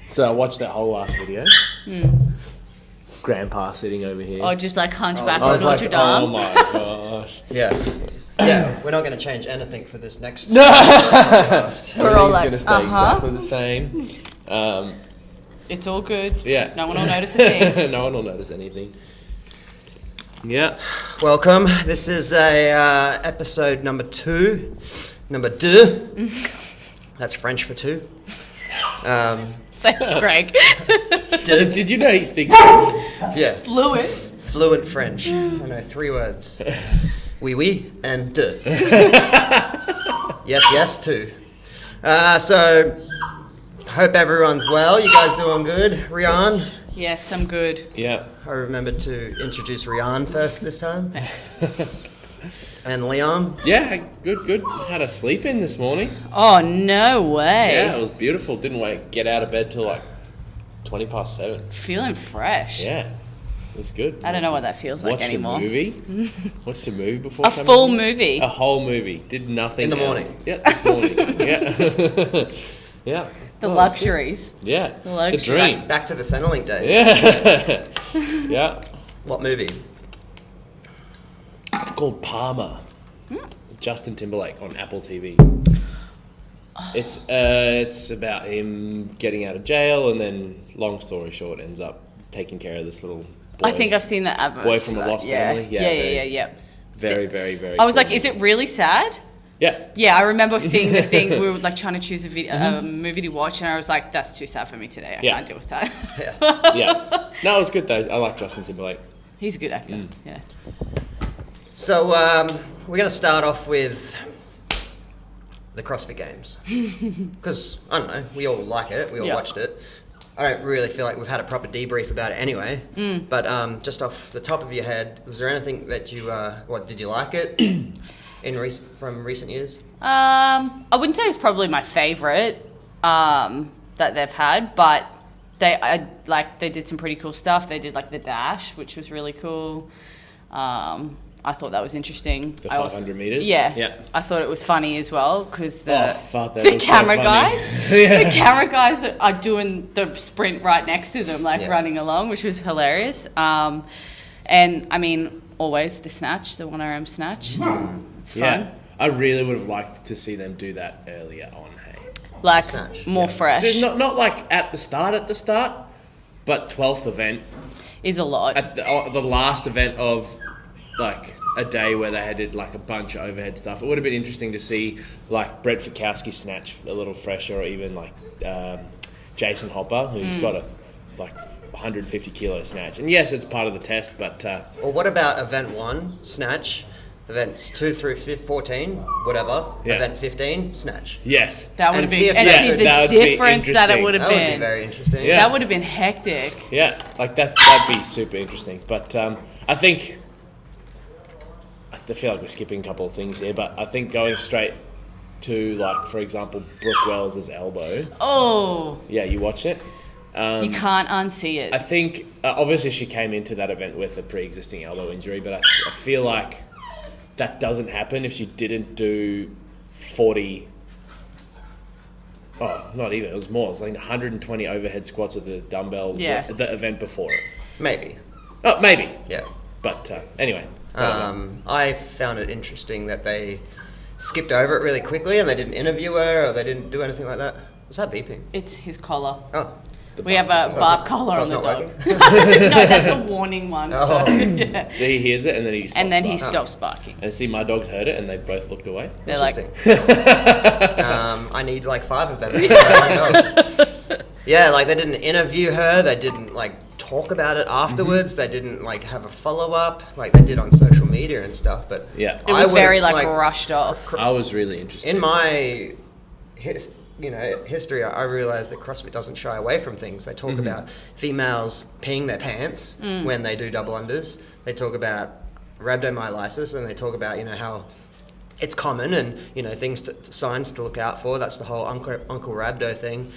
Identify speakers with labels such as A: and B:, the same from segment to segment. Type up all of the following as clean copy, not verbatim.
A: So I watched that whole last video. Grandpa sitting over here.
B: Or just like hunchback
A: I
B: on
A: was
B: Notre
A: like,
B: Dame.
A: oh my gosh.
C: Yeah. Yeah, we're not going to change anything for this next
A: No.
C: podcast.
B: We're all
A: Everything's
B: like,
A: going to stay exactly the same.
B: It's all good.
A: Yeah.
B: No one will notice a thing.
A: No one will notice anything. Yeah.
C: Welcome. This is a episode number 2. Number 2. That's French for 2.
B: Thanks, Gregg.
A: Did you know he speaks French?
C: Yeah.
B: Fluent
C: French. I know 3 words. Oui, oui, and de. Yes, too. So, hope everyone's well. You guys doing good? Rhian?
B: Yes, I'm good.
A: Yeah.
C: I remembered to introduce Rhian first this time.
B: Thanks.
C: And Liam?
A: Yeah, good. Had a sleep in this morning.
B: Oh, no way.
A: Yeah, it was beautiful. Didn't get out of bed till like 20 past 7.
B: Feeling fresh.
A: Yeah, it was good.
B: I don't know what that feels like anymore.
A: Watched a movie before.
B: A full movie?
A: A whole movie. Did nothing
C: In the
A: else.
C: morning?
A: Yeah, this morning. Yeah. Yeah.
B: The luxuries.
A: Yeah.
B: The
A: dream.
C: Back to the Centrelink days.
A: Yeah. Yeah.
C: What movie?
A: Called Palmer. Justin Timberlake on Apple TV. It's about him getting out of jail, and then, long story short, ends up taking care of this little boy.
B: I think I've seen that advert.
A: Boy from a lost family.
B: Yeah.
A: Very, very, very.
B: I was
A: cool
B: like, is
A: movie.
B: it really sad?
A: Yeah.
B: Yeah, I remember seeing the thing. We were like trying to choose a movie to watch, and I was like, "That's too sad for me today. I can't deal with that."
C: Yeah.
A: No, it was good though. I like Justin Timberlake.
B: He's a good actor. Yeah.
C: So, we're going to start off with the CrossFit Games. Because, I don't know, we all like it. We all watched it. I don't really feel like we've had a proper debrief about it anyway. But just off the top of your head, was there anything that you, did you like it from recent years?
B: I wouldn't say it's probably my favourite that they've had, but they did some pretty cool stuff. They did like the dash, which was really cool. I thought that was interesting.
A: The 500 meters?
B: Yeah. I thought it was funny as well because the
A: camera
B: camera
A: so
B: guys,
A: Yeah.
B: the camera guys are doing the sprint right next to them, running along, which was hilarious. And I mean, always the snatch, the 1RM snatch. It's fun.
A: Yeah. I really would have liked to see them do that earlier on. Hey,
B: Like
C: Snatch.
B: more fresh.
A: Just not like at the start, but 12th event
B: is a lot.
A: at the last event of like a day where they had like a bunch of overhead stuff. It would have been interesting to see like Brett Fikowski snatch a little fresher, or even like Jason Hopper, who's got a like 150 kilo snatch. And yes, it's part of the test, but
C: Or what about Event 1, Snatch? Events 2 through 14, whatever.
A: Yeah.
C: Event 15, Snatch.
A: yes,
B: That would
C: And
B: have
C: see
B: been,
C: if
B: and
C: that-
B: see the
A: that would be
B: difference that it
A: interesting.
B: would have
C: That would be
B: been.
C: very interesting.
A: Yeah.
B: That would have been hectic.
A: yeah, like that'd be super interesting. But I think I feel like we're skipping a couple of things here, but I think going straight to like, for example, Brooke Wells' elbow.
B: Oh,
A: Yeah, you watched it.
B: you can't unsee it.
A: I think obviously she came into that event with a pre-existing elbow injury, but I feel like that doesn't happen if she didn't do 40. Oh, not even. It was more. It was like 120 overhead squats with a dumbbell.
B: Yeah.
A: The event before it.
C: Maybe.
A: Oh, maybe.
C: Yeah.
A: But anyway.
C: I found it interesting that they skipped over it really quickly and they didn't interview her or they didn't do anything like that. Was that beeping?
B: It's his collar.
C: Oh.
B: We have a
C: So
B: bark
C: it's not-
B: collar
C: so
B: on
C: it's
B: the
C: not
B: dog.
C: working?
B: No, that's a warning one.
C: Oh.
B: So, yeah.
A: So he hears it and then he stops
B: And then he
A: barking.
B: stops barking.
A: And see, my dogs heard it and they both looked away.
B: They're like,
C: Interesting. I need like 5 of them. Yeah, like they didn't interview her. They didn't like talk about it afterwards. They didn't like have a follow-up like they did on social media and stuff. But
A: Yeah.
B: it was
C: I
B: very
C: would've,
B: like rushed off.
A: I was really interested.
C: In my history, I realized that CrossFit doesn't shy away from things. They talk about females peeing their pants when they do double unders. They talk about rhabdomyolysis, and they talk about how it's common and signs to look out for. That's the whole Uncle Rhabdo thing.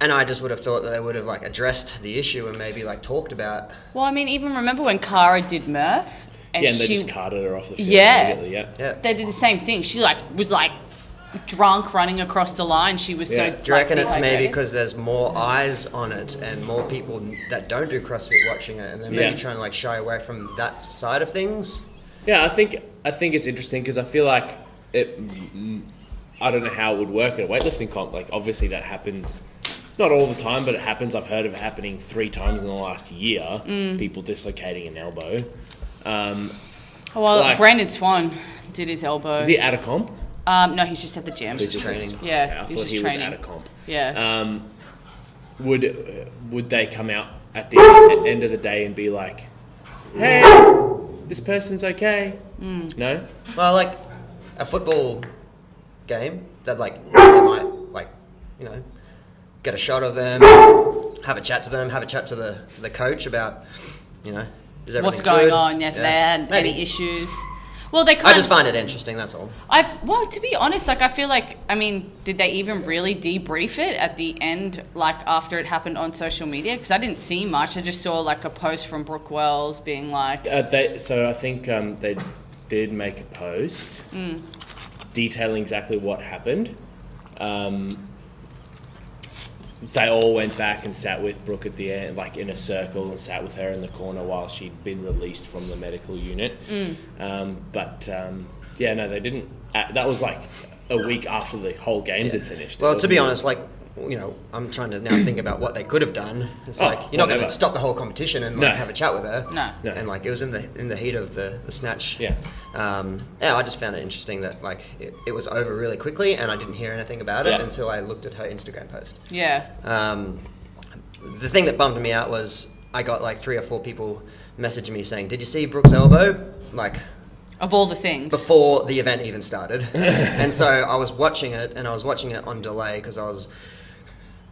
C: And I just would have thought that they would have like addressed the issue and maybe like talked about.
B: Well, I mean, even remember when Cara did Murph? And
A: and they just carted her off the field
B: Yeah.
A: immediately, yeah.
C: Yeah.
B: They did the same thing. She was drunk running across the line. She was so.
C: Do you reckon it's maybe
B: dehydrated.
C: because there's more eyes on it and more people that don't do CrossFit watching it, and they're maybe trying to like shy away from that side of things?
A: Yeah, I think it's interesting because I feel like it. I don't know how it would work at a weightlifting comp. Like, obviously that happens, not all the time, but it happens. I've heard of it happening 3 times in the last year. People dislocating an elbow.
B: Brandon Swan did his elbow.
A: Is he at a comp?
B: No, he's just at the gym.
C: He's just training.
B: Yeah,
A: okay, I
B: he's
A: thought
B: just
A: he
B: training.
A: was at a comp.
B: Yeah.
A: Would they come out at the end of the day and be like, "Hey, this person's okay"? No.
C: Well, like a football game that like they might like, you know, get a shot of them, have a chat to them, have a chat to the coach about, you know, is everything
B: What's going
C: good?
B: on? If they had
C: Maybe.
B: any issues. Well, they.
C: I just find it interesting. That's all.
B: Well, to be honest, like I feel like, I mean, did they even really debrief it at the end, like after it happened on social media? Because I didn't see much. I just saw like a post from Brooke Wells being like.
A: So I think they did make a post detailing exactly what happened. They all went back and sat with Brooke at the end, like in a circle, and sat with her in the corner while she'd been released from the medical unit. Yeah, no, they didn't. That was like a week after the whole games had finished.
C: Well, to be honest, like, you know, I'm trying to now think about what they could have done. It's like you're not going to stop the whole competition and like have a chat with her.
B: No.
C: And like it was in the heat of the snatch.
A: Yeah.
C: I just found it interesting that like it was over really quickly, and I didn't hear anything about it until I looked at her Instagram post.
B: Yeah.
C: The thing that bummed me out was I got like 3 or 4 people messaging me saying, "Did you see Brooke's elbow?" Like.
B: Of all the things.
C: Before the event even started. And so I was watching it, and I was watching it on delay because I was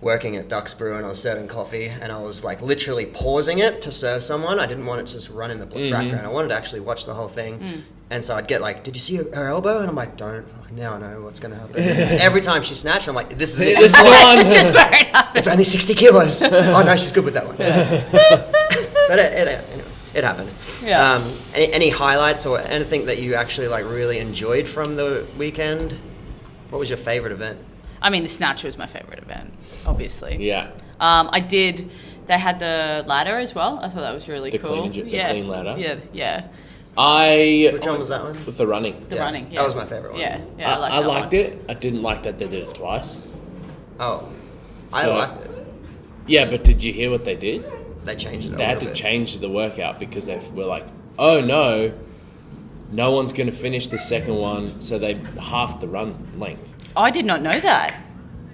C: working at Ducks Brew and I was serving coffee, and I was like literally pausing it to serve someone. I didn't want it to just run in the background. I wanted to actually watch the whole thing. And so I'd get like, "Did you see her elbow?" And I'm like, "Don't. Now I know what's going to happen." Every time she snatched, I'm like, "This is it.
A: This is the one."
B: It's just where it happened.
C: It's only 60 kilos. Oh no, she's good with that one. But anyway. It happened.
B: Yeah.
C: Any highlights or anything that you actually like really enjoyed from the weekend? What was your favorite event?
B: I mean, the snatch was my favorite event, obviously.
A: Yeah.
B: They had the ladder as well. I thought that was really cool.
A: The clean ladder.
B: Yeah.
C: Which one was that one?
A: With the running.
B: The running. Yeah.
C: That was my favorite one.
B: Yeah.
A: I liked it. I didn't like that they did it twice.
C: Oh, I liked it.
A: Yeah, but did you hear what they did?
C: They changed it.
A: They had to change the workout because they were like, "Oh no one's going to finish the second one," so they halved the run length.
B: I did not know that.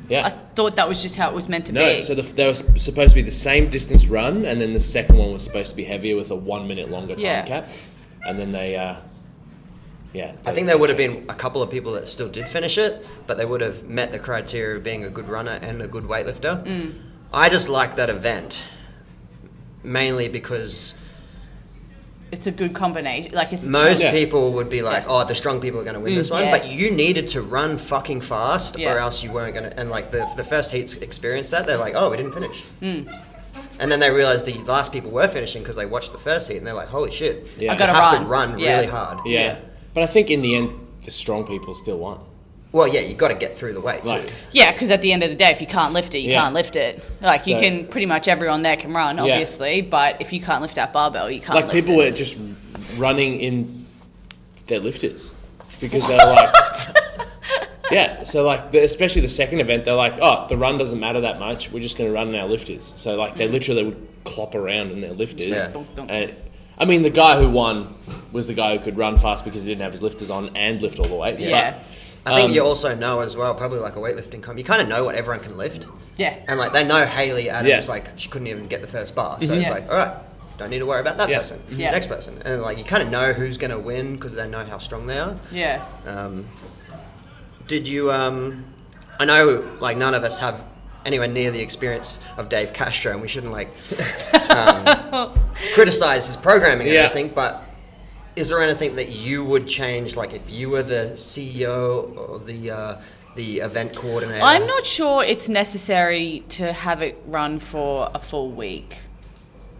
A: Yeah.
B: I thought that was just how it was meant to be.
A: No, so they were supposed to be the same distance run, and then the second one was supposed to be heavier with a 1 minute longer time cap. And then they,
C: I think there would have been a couple of people that still did finish it, but they would have met the criteria of being a good runner and a good weightlifter. I just like that event, mainly because
B: it's a good combination. Like it's
C: most people would be like, "Oh, the strong people are going to win this one,"
B: yeah.
C: but you needed to run fucking fast,
B: Yeah.
C: or else you weren't going to. And like the first heats experienced that, they're like, "Oh, we didn't finish," and then they realized the last people were finishing because they watched the first heat, and they're like, "Holy shit,
A: Yeah.
B: I gotta
C: have
B: run.
C: to run
B: Yeah.
C: really hard."
A: Yeah. But I think in the end, the strong people still won.
C: Well, yeah, you got to get through the weight too.
A: Like,
B: Yeah, because at the end of the day, if you can't lift it, you
A: Yeah.
B: can't lift it. Like, you
A: So-
B: can, pretty much everyone there can run, obviously, but if you can't lift that barbell, you can't
A: like
B: lift
A: people
B: it.
A: were just running in their lifters because they were like, yeah. So like, especially the second event, they're like, "Oh, the run doesn't matter that much. We're just going to run in our lifters." So like, they literally would clop around in their lifters.
C: Yeah.
A: And I mean, the guy who won was the guy who could run fast because he didn't have his lifters on and lift all the weights.
B: Yeah.
C: I think you also know as well, probably like a weightlifting comp, you kind of know what everyone can lift.
B: Yeah.
C: And like they know Hayley Adams,
A: Yeah.
C: like she couldn't even get the first bar. So it's
B: Yeah.
C: like, all right, don't need to worry about that
A: Yeah.
C: person.
B: Yeah.
C: Next person. And like you kind of know who's going to win because they know how strong they are.
B: Yeah.
C: Did you, I know like none of us have anywhere near the experience of Dave Castro, and we shouldn't like criticize his programming and
A: Yeah.
C: everything, but is there anything that you would change, like if you were the CEO or the event coordinator?
B: I'm not sure it's necessary to have it run for a full week.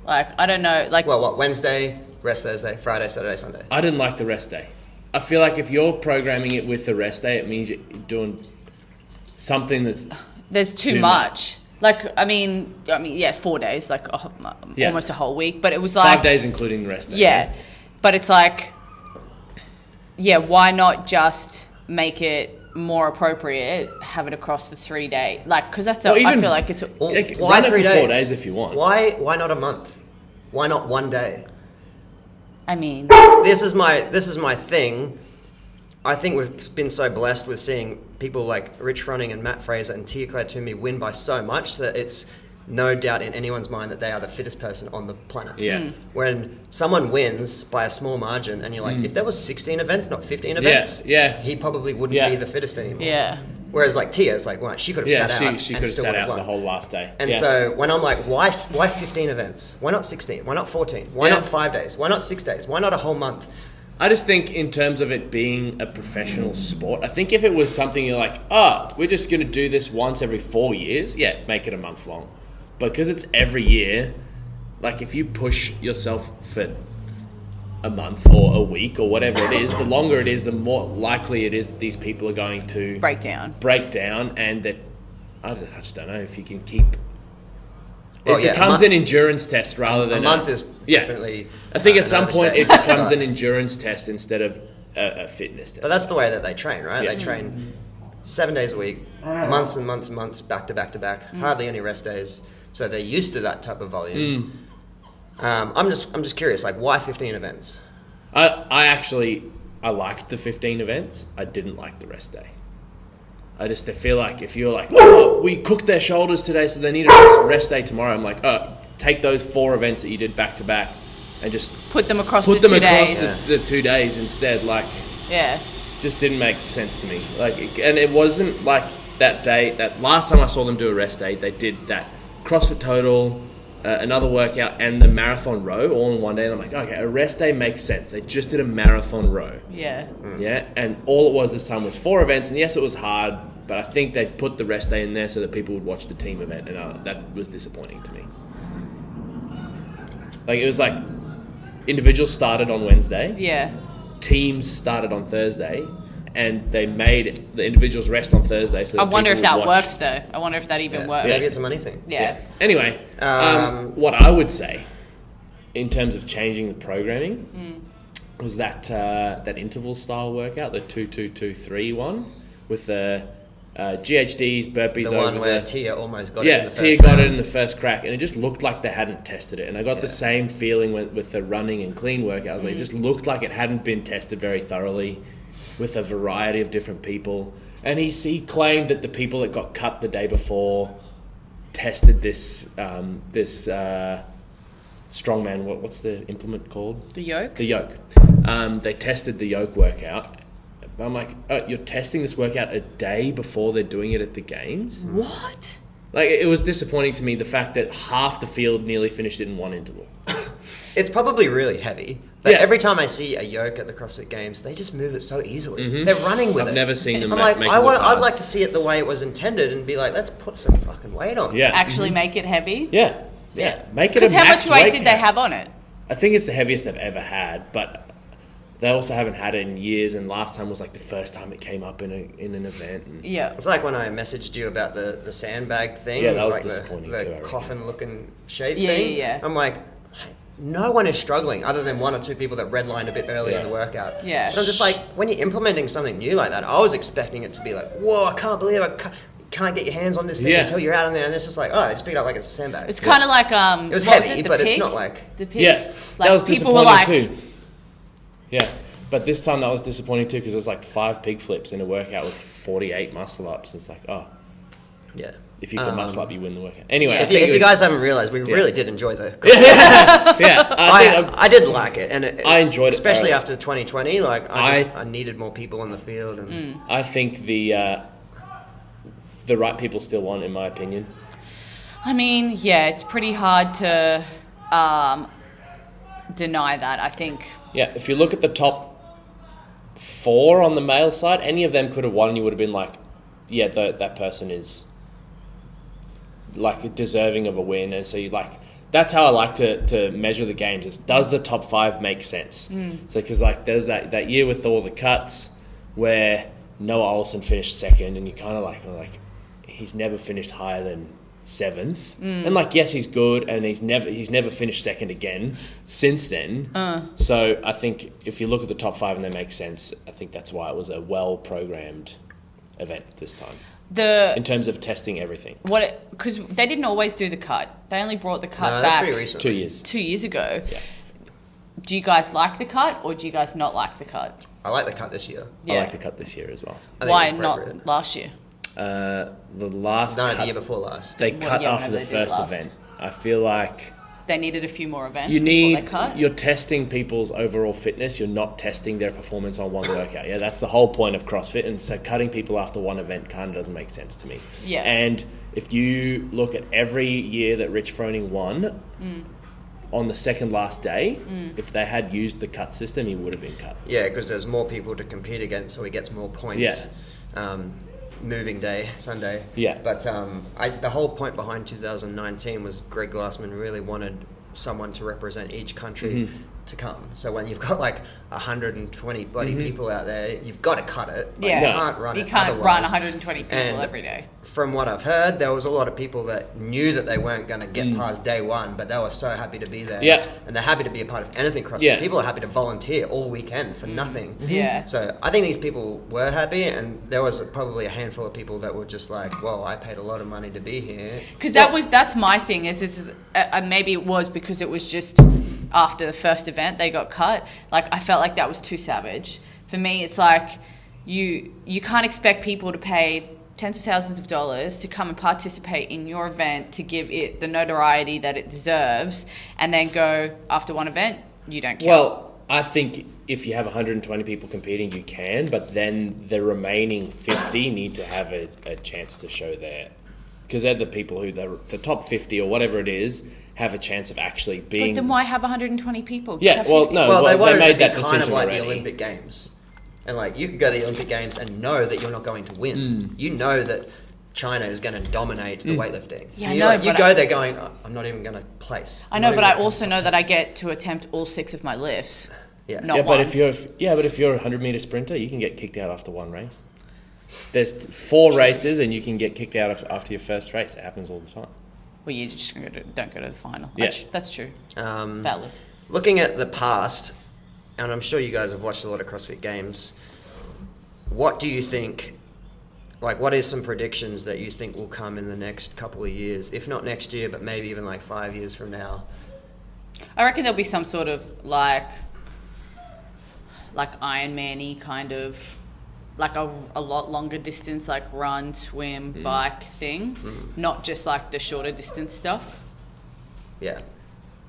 B: Like, I don't know, like...
C: Well, what, Wednesday, rest Thursday, Friday, Saturday, Sunday?
A: I didn't like the rest day. I feel like if you're programming it with the rest day, it means you're doing something that's
B: There's too much. Like, I mean, yeah, 4 days, like almost a whole week. But it was like
A: 5 days including the rest day.
B: Yeah, but it's like, yeah, why not just make it more appropriate? Have it across the 3 day, like, because that's I feel like it's
A: like,
C: why
A: run it
C: 3
A: for
C: days?
A: 4 days if you want.
C: Why not a month? Why not 1 day?
B: I mean,
C: This is my thing. I think we've been so blessed with seeing people like Rich Running and Matt Fraser and Tia Claire Toomey win by so much that it's no doubt in anyone's mind that they are the fittest person on the planet.
A: Yeah.
C: When someone wins by a small margin and you're like, if there was 16 events, not 15 events, he probably wouldn't be the fittest anymore.
B: yeah.
C: Whereas like Tia's like, well, she could have sat out.
A: she
C: and
A: could have
C: still
A: sat
C: would have
A: out the
C: won.
A: whole last day.
C: And so when I'm like, why 15 events? Why not 16? Why not 14? Why not 5 days? Why not 6 days? Why not a whole month?
A: I just think in terms of it being a professional sport, I think if it was something you're like, we're just going to do this once every 4 years, make it a month long. But because it's every year, like if you push yourself for a month or a week or whatever it is, the longer it is, the more likely it is that these people are going to
B: break down
A: and that I just don't know if you can keep...
C: Well,
A: it becomes an endurance test rather than
C: a month is definitely.
A: I think at some point it becomes an endurance test instead of a fitness test.
C: But that's the way that they train, right? Yeah. They train 7 days a week, months and months and months, back to back to back, hardly any rest days. So they're used to that type of volume. I'm just curious, like, why 15 events?
A: I liked the 15 events. I didn't like the rest day. I feel like if you're like, we cooked their shoulders today, so they need a rest day tomorrow. I'm like, take those 4 events that you did back to back and just
B: put them across the 2 days.
A: The 2 days instead. Like, just didn't make sense to me. Like, and it wasn't like that day. That last time I saw them do a rest day, they did that CrossFit Total, another workout, and the marathon row all in one day. And I'm like, okay, a rest day makes sense. They just did a marathon row.
B: Yeah.
A: Yeah, and all it was this time was 4 events, and yes, it was hard, but I think they put the rest day in there so that people would watch the team event, and that was disappointing to me. Like, it was like individuals started on Wednesday.
B: Yeah.
A: Teams started on Thursday, and they made the individuals rest on Thursday. So that
B: I wonder if that
A: watch.
B: works, though. I wonder if that even works.
C: Maybe it's a money thing.
B: Yeah.
A: Anyway, what I would say in terms of changing the programming was that interval style workout, the 2-2-2-3 one with the GHDs, burpees.
C: The one
A: over
C: where
A: the,
C: Tia almost got it in the first
A: Tia got
C: round.
A: it in the first crack, and it just looked like they hadn't tested it. And I got the same feeling with the running and clean workouts. Like, it just looked like it hadn't been tested very thoroughly with a variety of different people. And he claimed that the people that got cut the day before tested this strongman. What's the implement called?
B: The yoke?
A: The yoke. They tested the yoke workout. I'm like, you're testing this workout a day before they're doing it at the games?
B: What?
A: Like, it was disappointing to me, the fact that half the field nearly finished it in one interval.
C: It's probably really heavy. But every time I see a yoke at the CrossFit Games, they just move it so easily. They're running with it.
A: I've never seen them
C: I'm like,
A: make it
C: I'd like to see it the way it was intended and be like, let's put some fucking weight on.
A: Yeah.
B: Actually make it heavy?
A: Yeah. Make it a
B: Because how
A: max
B: much weight
A: cap.
B: did they have on it?
A: I think it's the heaviest they've ever had, but they also haven't had it in years, and last time was like the first time it came up in an event. And
B: Yeah.
C: It's like when I messaged you about the sandbag thing.
A: Yeah, that was
C: like
A: disappointing
C: the
A: too, I reckon.
C: coffin-looking shape
B: Yeah,
C: thing.
B: yeah.
C: I'm like, no one is struggling other than 1 or 2 people that redlined a bit early in the workout.
B: Yeah.
C: And I'm just like, when you're implementing something new like that, I was expecting it to be like, whoa, I can't believe can't get your hands on this thing until you're out in there, and it's just like, they just pick it up like it's a sandbag.
B: It's kind of like
C: it was
B: what
C: heavy,
B: the
C: but it's
B: pig?
C: not like
B: The pig.
A: Yeah,
B: Like,
A: that was
B: people were
A: disappointing
B: like,
A: too. Yeah, but this time that was disappointing too because it was like 5 pig flips in a workout with 48 muscle ups. It's like,
C: yeah.
A: if you can muscle up, you win the workout. Anyway,
C: If you guys haven't realized, we really did enjoy the. I did like it, and
A: I enjoyed it,
C: especially
A: thoroughly.
C: after 2020. Like I needed more people on the field, and
A: I think the right people still won, in my opinion.
B: I mean, yeah, it's pretty hard to deny that, I think.
A: Yeah, if you look at the top 4 on the male side, any of them could have won, and you would have been like, yeah, that person is like deserving of a win. And so that's how I like to measure the games. Is does the top 5 make sense? So because like there's that year with all the cuts where Noah Olsen finished second, and you kind of like he's never finished higher than 7th, and like yes, he's good, and he's never finished second again since then. So I think if you look at the top 5 and they make sense, I think that's why it was a well programmed event this time. In terms of testing everything.
B: Because they didn't always do the cut. They only brought the cut
C: that's
B: back
C: pretty recent.
A: 2 years.
B: 2 years ago.
A: Yeah.
B: Do you guys like the cut, or do you guys not like the cut?
C: I like the cut this year.
A: I like the cut this year as well.
C: I think
B: Why
C: it's
B: not
C: appropriate.
B: last year?
A: The last
C: No,
A: cut,
C: the year before last.
A: they
B: Well,
A: cut
B: yeah,
A: after
B: whenever
A: the
B: they did it
A: first
B: last.
A: event. I feel like
B: They needed a few more events
A: you
B: before they cut.
A: you're testing people's overall fitness. You're not testing their performance on one workout. Yeah, that's the whole point of CrossFit. And so cutting people after one event kind of doesn't make sense to me.
B: Yeah.
A: And if you look at every year that Rich Froning won, on the second last day, if they had used the cut system, he would have been cut.
C: Yeah, because there's more people to compete against, so he gets more points.
A: Yeah.
C: Moving day, Sunday.
A: Yeah.
C: But the whole point behind 2019 was Gregg Glassman really wanted someone to represent each country to come. So when you've got like 120 bloody people out there, you've got to cut it. Like,
B: Yeah.
C: You can't run
B: You
C: it
B: can't
C: otherwise.
B: run 120 people
C: And
B: every day.
C: From what I've heard, there was a lot of people that knew that they weren't going to get past day one, but they were so happy to be there.
A: Yeah.
C: And they're happy to be a part of anything CrossFit.
A: Yeah.
C: People are happy to volunteer all weekend for nothing.
B: Yeah.
C: So I think these people were happy, and there was probably a handful of people that were just like, well, I paid a lot of money to be here.
B: Because that's my thing is maybe it was because it was just after the first event they got cut. Like I felt like that was too savage. For me, it's like you can't expect people to pay tens of thousands of dollars to come and participate in your event to give it the notoriety that it deserves, and then go after one event, you don't care.
A: Well, I think if you have 120 people competing, you can, but then the remaining 50 need to have a chance to show their... Because they're the people who, the top 50 or whatever it is, have a chance of actually being...
B: But then why have 120 people? Just
A: Yeah,
B: have
A: well,
B: 50.
A: no.
C: Well, they wanted
A: made
C: it to
A: that
C: be
A: decision
C: kind of like
A: already.
C: the Olympic Games. And like you could go to the Olympic Games and know that you're not going to win. You know that China is going to dominate the weightlifting.
B: Yeah,
C: and
B: I know,
C: you
B: but
C: go there going, "Oh, I'm not even going to place.
B: I
C: I'm
B: know,
C: not
B: but
C: even
B: I
C: gonna
B: also
C: come
B: know
C: top
B: that I get to attempt all 6 of my lifts.
C: Yeah.
B: Not
A: Yeah,
B: one.
A: but if you're a 100-meter sprinter, you can get kicked out after one race. There's 4 races, and you can get kicked out after your first race. It happens all the time.
B: Well, you just don't go to the final.
A: Yeah.
B: That's true.
C: 10.
B: Valid.
C: Looking at the past, and I'm sure you guys have watched a lot of CrossFit Games, what do you think, like what is some predictions that you think will come in the next couple of years? If not next year, but maybe even like 5 years from now.
B: I reckon there'll be some sort of like Iron Man-y kind of, like a lot longer distance, like run, swim, bike thing. Not just like the shorter distance stuff.
C: Yeah.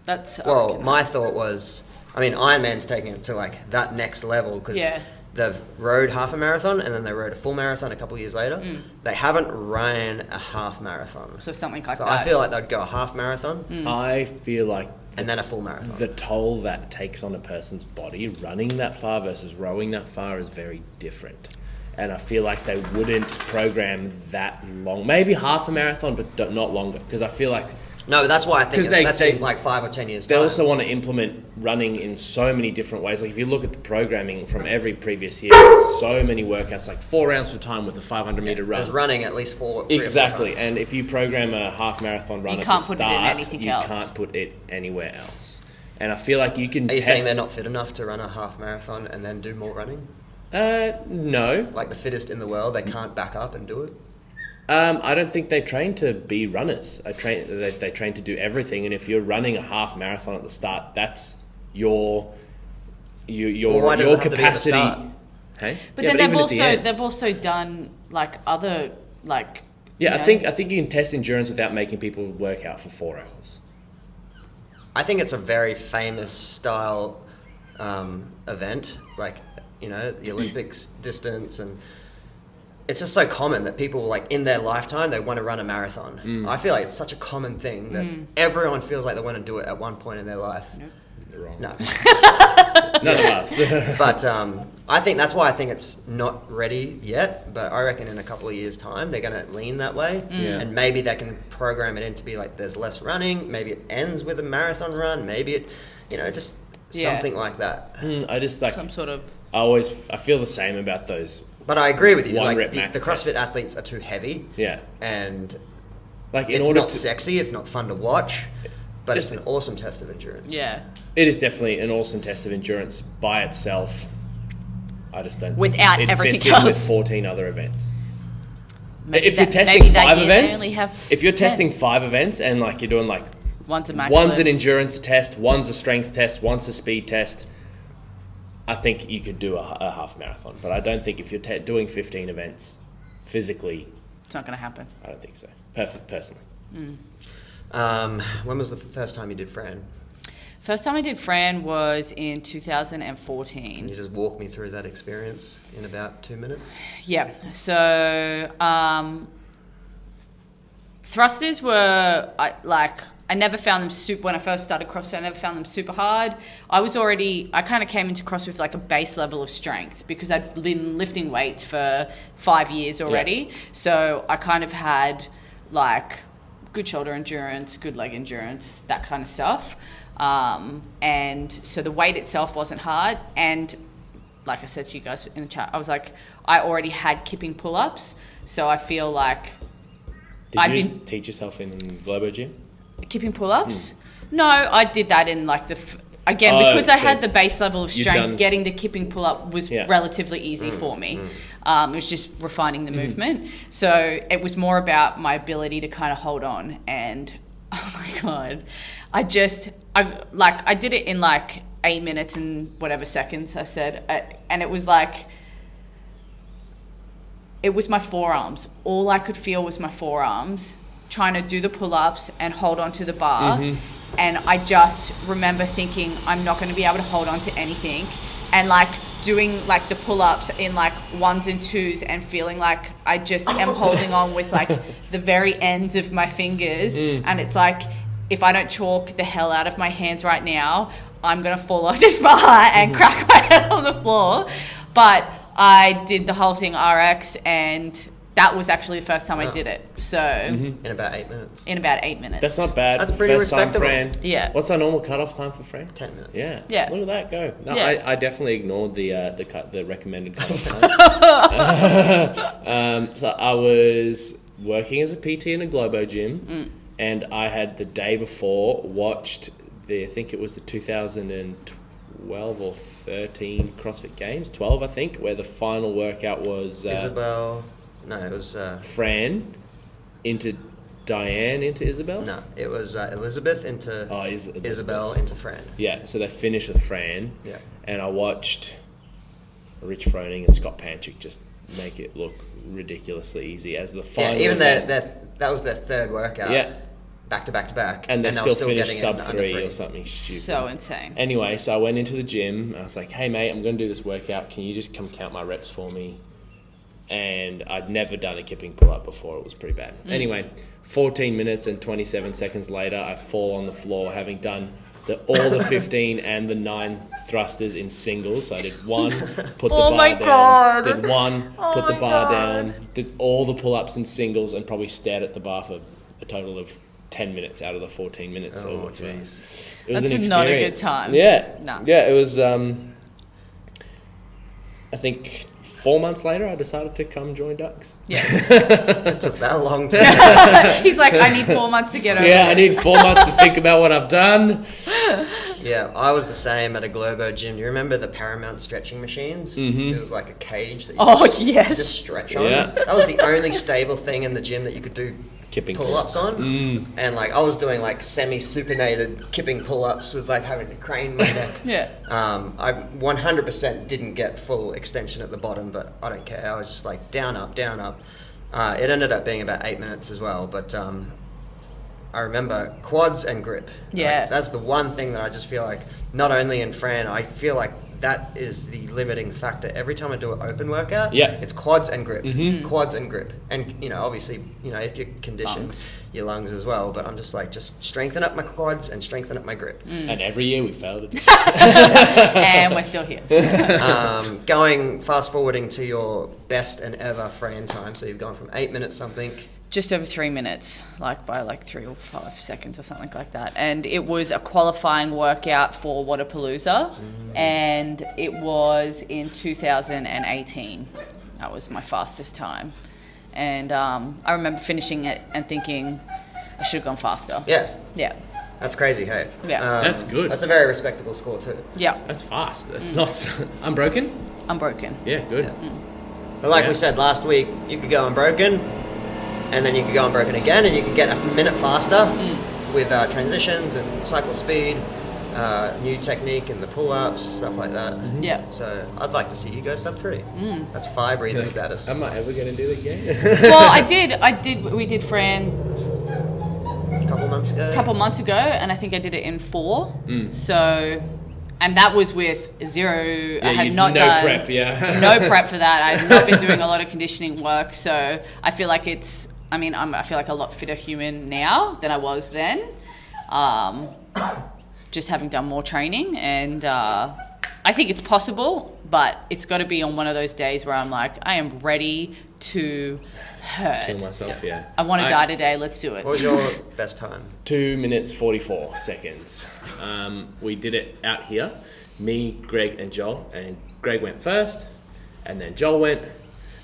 B: That's I
C: Well,
B: reckon.
C: my thought was, I mean, Ironman's taking it to like that next level because
B: Yeah.
C: they've rode half a marathon and then they rode a full marathon a couple of years later. They haven't ran a half marathon.
B: So something like
C: So
B: that.
C: I feel like they'd go a half marathon
A: I feel like
C: and then a full marathon.
A: the toll that takes on a person's body running that far versus rowing that far is very different. And I feel like they wouldn't program that long. Maybe half a marathon, but not longer. Because I feel like
C: No, but that's why I think
A: 'Cause they-
C: that's
A: they-
C: in like 5 or 10 years
A: they
C: time.
A: also want to implement running in so many different ways. Like if you look at the programming from every previous year, there's so many workouts, like 4 rounds for time with a 500-meter run.
C: There's running at least 3 or 4
A: Exactly,
C: times.
A: and if you program a half marathon run
B: You
A: at
B: can't
A: the
B: put it in
A: start,
B: anything
A: you
B: else.
A: can't put it anywhere else. And I feel like you can
C: Are you
A: test...
C: saying they're not fit enough to run a half marathon and then do more running?
A: No.
C: Like the fittest in the world, they can't back up and do it?
A: I don't think they train to be runners. They train to do everything, and if you're running a half marathon at the start, that's your
C: Well, why does it have to be at the
A: capacity.
C: start?
A: Hey?
B: But
A: Yeah,
B: then
A: even at the end.
B: they've also done like other like.
A: Yeah,
B: you
A: I
B: know,
A: think you can test endurance without making people work out for 4 hours.
C: I think it's a very famous style event, like, you know, the Olympics distance, and it's just so common that people, like, in their lifetime, they want to run a marathon. I feel like it's such a common thing that everyone feels like they want to do it at one point in their life.
B: Nope.
A: You're wrong.
C: No.
A: None of us.
C: But I think that's why I think it's not ready yet. But I reckon in a couple of years' time, they're going to lean that way.
A: Yeah.
C: And maybe they can program it in to be like there's less running. Maybe it ends with a marathon run. Maybe it, just something like that.
A: I just like...
B: Some sort of...
A: I feel the same about those.
C: But I agree with you.
A: One
C: Like
A: rep
C: the
A: max
C: CrossFit
A: tests.
C: athletes are too heavy.
A: Yeah.
C: And
A: Like in
C: it's
A: order
C: not
A: to...
C: sexy. It's not fun to watch. But
A: Just-
C: it's an awesome test of endurance.
B: Yeah.
A: It is definitely an awesome test of endurance by itself. I just don't...
B: Without
A: it
B: everything
A: fits in with
B: else.
A: 14 other events.
B: Maybe
A: If you're
B: that-
A: testing
B: maybe that
A: 5
B: year they
A: events,
B: only have
A: if you're
B: 10.
A: testing 5 events and like you're doing like
B: One's a max
A: one's an
B: lift.
A: endurance test, one's a strength test, one's a speed test, I think you could do a half marathon. But I don't think if you're doing 15 events physically,
B: It's not going to happen.
A: I don't think so. Personally.
C: When was the first time you did Fran?
B: First time I did Fran was in
C: Can
B: 2014.
C: you just walk me through that experience in about 2 minutes?
B: Yeah. So thrusters were I never found them super when I first started CrossFit. I never found them super hard. I kind of came into CrossFit with like a base level of strength because I'd been lifting weights for 5 years already.
A: Yeah.
B: So I kind of had like good shoulder endurance, good leg endurance, that kind of stuff. And so the weight itself wasn't hard. And like I said to you guys in the chat, I was like, I already had kipping pull-ups. So I feel like
A: Did you just teach yourself in Globo Gym?
B: kipping pull-ups? No, I did that in like because I had the base level of strength, getting the kipping pull-up was relatively easy for me. It was just refining the movement. So it was more about my ability to kind of hold on. And oh my God, I did it in like 8 minutes and whatever seconds I said. And it was like, it was my forearms. All I could feel was my forearms trying to do the pull-ups and hold on to the bar. And I just remember thinking, I'm not going to be able to hold on to anything. And like doing like the pull-ups in like 1s and 2s and feeling like I just am holding on with like the very ends of my fingers. And it's like, if I don't chalk the hell out of my hands right now, I'm going to fall off this bar and crack my head on the floor. But I did the whole thing RX, and that was actually the first time I did it. So
C: In about 8 minutes.
B: in about 8 minutes.
A: That's not bad.
C: That's pretty
A: First time
C: respectable.
A: Fran.
B: Yeah.
A: What's our normal cutoff time for Fran?
C: 10 minutes.
A: Yeah.
B: Yeah.
A: Look at that go. No,
B: Yeah.
A: I definitely ignored the recommended cutoff time. So I was working as a PT in a Globo gym, and I had the day before watched I think it was the 2012 or 13 CrossFit Games, 12 I think, where the final workout was
C: Isabel. No, it was.
A: Fran into Diane into Isabel.
C: No, it was Elizabeth into Isabel into Fran.
A: Yeah, so they finished with Fran.
C: Yeah.
A: And I watched Rich Froning and Scott Panchik just make it look ridiculously easy as the final.
C: Yeah, even
A: event.
C: that was their third workout.
A: Yeah.
C: Back to back to back.
A: And they
C: they
A: still
C: were
A: finished
C: getting
A: sub
C: it under
A: 3 or something stupid.
B: so insane.
A: Anyway, so I went into the gym. I was like, hey, mate, I'm going to do this workout. Can you just come count my reps for me? And I'd never done a kipping pull-up before. It was pretty bad. Anyway, 14 minutes and 27 seconds later, I fall on the floor having done all the 15 and the 9 thrusters in singles. So I did one, put the
B: Oh
A: bar
B: my
A: down.
B: God.
A: Did one,
B: Oh
A: put the
B: my
A: bar
B: God.
A: down. Did all the pull-ups in singles and probably stared at the bar for a total of 10 minutes out of the 14 minutes.
C: Oh,
A: So
C: jeez.
A: it was
B: That's
A: an experience.
B: not a good time.
A: Yeah.
B: No.
A: Yeah, it was... I think 4 months later, I decided to come join Dux.
B: Yeah.
C: It took that long to.
B: He's like, I need 4 months to get over
A: Yeah, I
B: this.
A: need 4 months to think about what I've done.
C: Yeah, I was the same at a Globo gym. You remember the Paramount stretching machines? It was like a cage that you
B: Oh,
C: just,
B: yes.
C: just stretch on.
A: Yeah.
C: That was the only stable thing in the gym that you could do
A: Kipping
C: pull-ups on. And like I was doing like semi-supinated kipping pull-ups with like having to crane my neck.
B: Yeah.
C: I 100% didn't get full extension at the bottom, but I don't care. I was just like down, up, down, up. It ended up being about 8 minutes as well, but I remember quads and grip.
B: Yeah.
C: Like, that's the one thing that I just feel like, not only in Fran, I feel like that is the limiting factor. Every time I do an open workout,
A: Yeah.
C: it's quads and grip,
A: Mm-hmm.
C: quads and grip, and obviously, if you're conditioned,
B: Lungs.
C: your lungs as well. But I'm just like, just strengthen up my quads and strengthen up my grip.
A: And every year we failed it.
B: And we're still here.
C: Going fast forwarding to your best and ever Fran time, so you've gone from 8 minutes something.
B: Just over 3 minutes, like by like 3 or 5 seconds or something like that. And it was a qualifying workout for Wodapalooza, and it was in 2018. That was my fastest time. And I remember finishing it and thinking I should have gone faster.
C: Yeah,
B: Yeah.
C: that's crazy. Hey,
B: Yeah.
A: That's good.
C: That's a very respectable score too.
B: Yeah.
A: That's fast. It's not unbroken.
B: Unbroken.
A: Yeah, good.
C: Yeah. But like
A: Yeah.
C: we said last week, you could go unbroken, and then you could go unbroken again, and you could get a minute faster with transitions and cycle speed, new technique in the pull-ups, stuff like that.
B: Yeah.
C: So I'd like to see you go sub 3. That's 5 breathing status.
A: Am I ever going to do it again?
B: Well, I did. We did Fran
C: A couple months ago.
B: a couple months ago, and I think I did it in 4. So, and that was with 0. I had not
A: no
B: done
A: prep, yeah.
B: no prep for that. I had not been doing a lot of conditioning work, so I feel like I feel like a lot fitter human now than I was then. Just having done more training, and I think it's possible, but it's got to be on one of those days where I'm like, I am ready to hurt.
A: Kill myself, yeah.
B: I want to die today. Let's do it.
C: What was your best time?
A: 2 minutes 44 seconds. We did it out here. Me, Gregg, and Joel. And Gregg went first, and then Joel went,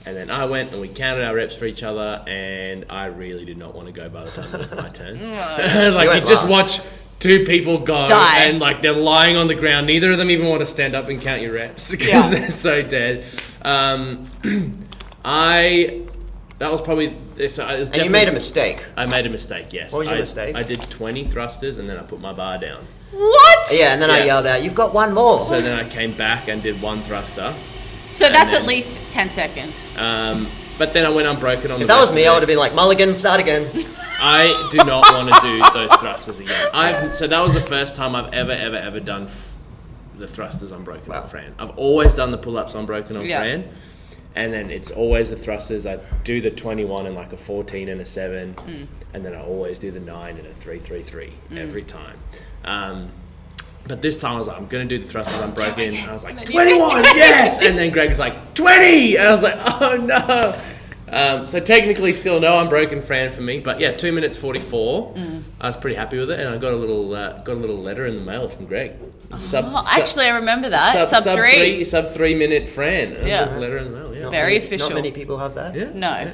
A: and then I went, and we counted our reps for each other. And I really did not want to go by the time it was my turn. You just
C: last.
A: watch 2 people go,
B: Die.
A: and like they're lying on the ground. Neither of them even want to stand up and count your reps because they're so dead. That was probably.
C: And you made a mistake.
A: I made a mistake. Yes.
C: What was your mistake?
A: I did 20 thrusters and then I put my bar down.
B: What?
C: Yeah, and then I
A: Yeah.
C: yelled out, "You've got one more."
A: So then I came back and did 1 thruster.
B: So
A: And
B: that's
A: then-
B: at least 10 seconds.
A: But then I went unbroken on
C: If
A: the
C: that was
A: rest
C: me,
A: of
C: I
A: it.
C: would have been like, "Mulligan, start again."
A: I do not want to do those thrusters again. So that was the first time I've ever done the thrusters unbroken on Fran. I've always done the pull-ups unbroken on Fran. And then it's always the thrusters. I do the 21 and like a 14 and a 7. And then I always do the 9 and a 3-3-3 every time. But this time I was like, I'm going to do the thrusters unbroken. And I was like, 21, yes! And then Gregg was like, 20! And I was like, oh no! So technically still no unbroken Fran for me. But yeah, 2 minutes 44. I was pretty happy with it. And I got a little letter in the mail from Gregg.
B: Actually, I remember that. Sub 3.
A: Sub 3 minute Fran.
B: Yeah.
A: A letter in the mail, yeah.
B: Very official.
C: Not many people have that.
A: Yeah.
B: No.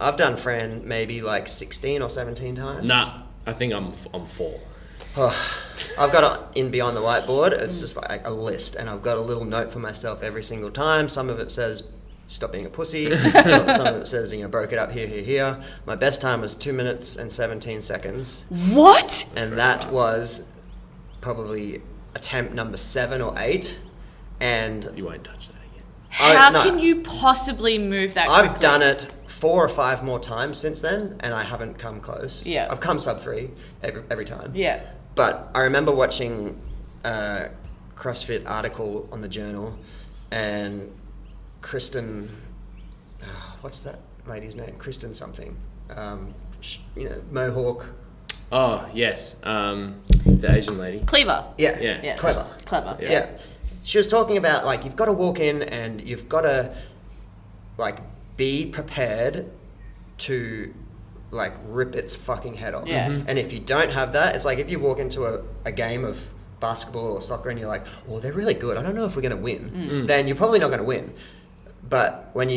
C: I've done Fran maybe like 16 or 17 times.
A: Nah, I think I'm 4.
C: I've got it in Beyond the Whiteboard. It's just like a list, and I've got a little note for myself every single time. Some of it says, "Stop being a pussy." Some of it says, broke it up here. My best time was 2 minutes and 17 seconds.
B: What?
C: And that was probably attempt number 7 or 8. And
A: You won't touch that again.
B: How
C: no.
B: can you possibly move that quickly?
C: I've done it 4 or 5 more times since then, and I haven't come close.
B: Yeah.
C: I've come sub 3 every time.
B: Yeah.
C: But I remember watching a CrossFit article on the Journal, and Kristen, what's that lady's name? Kristen something. Mohawk.
A: Oh, yes. The Asian lady.
B: Cleaver.
C: Yeah.
B: Yeah.
C: Clever.
B: Clever.
A: Yeah.
C: Yeah. She was talking about, like, you've got to walk in and you've got to, like, be prepared to, like, rip its fucking head off.
B: Yeah.
C: And if you don't have that, it's like if you walk into a game of basketball or soccer and you're like, oh, they're really good, I don't know if we're going to win, then you're probably not going to win. But when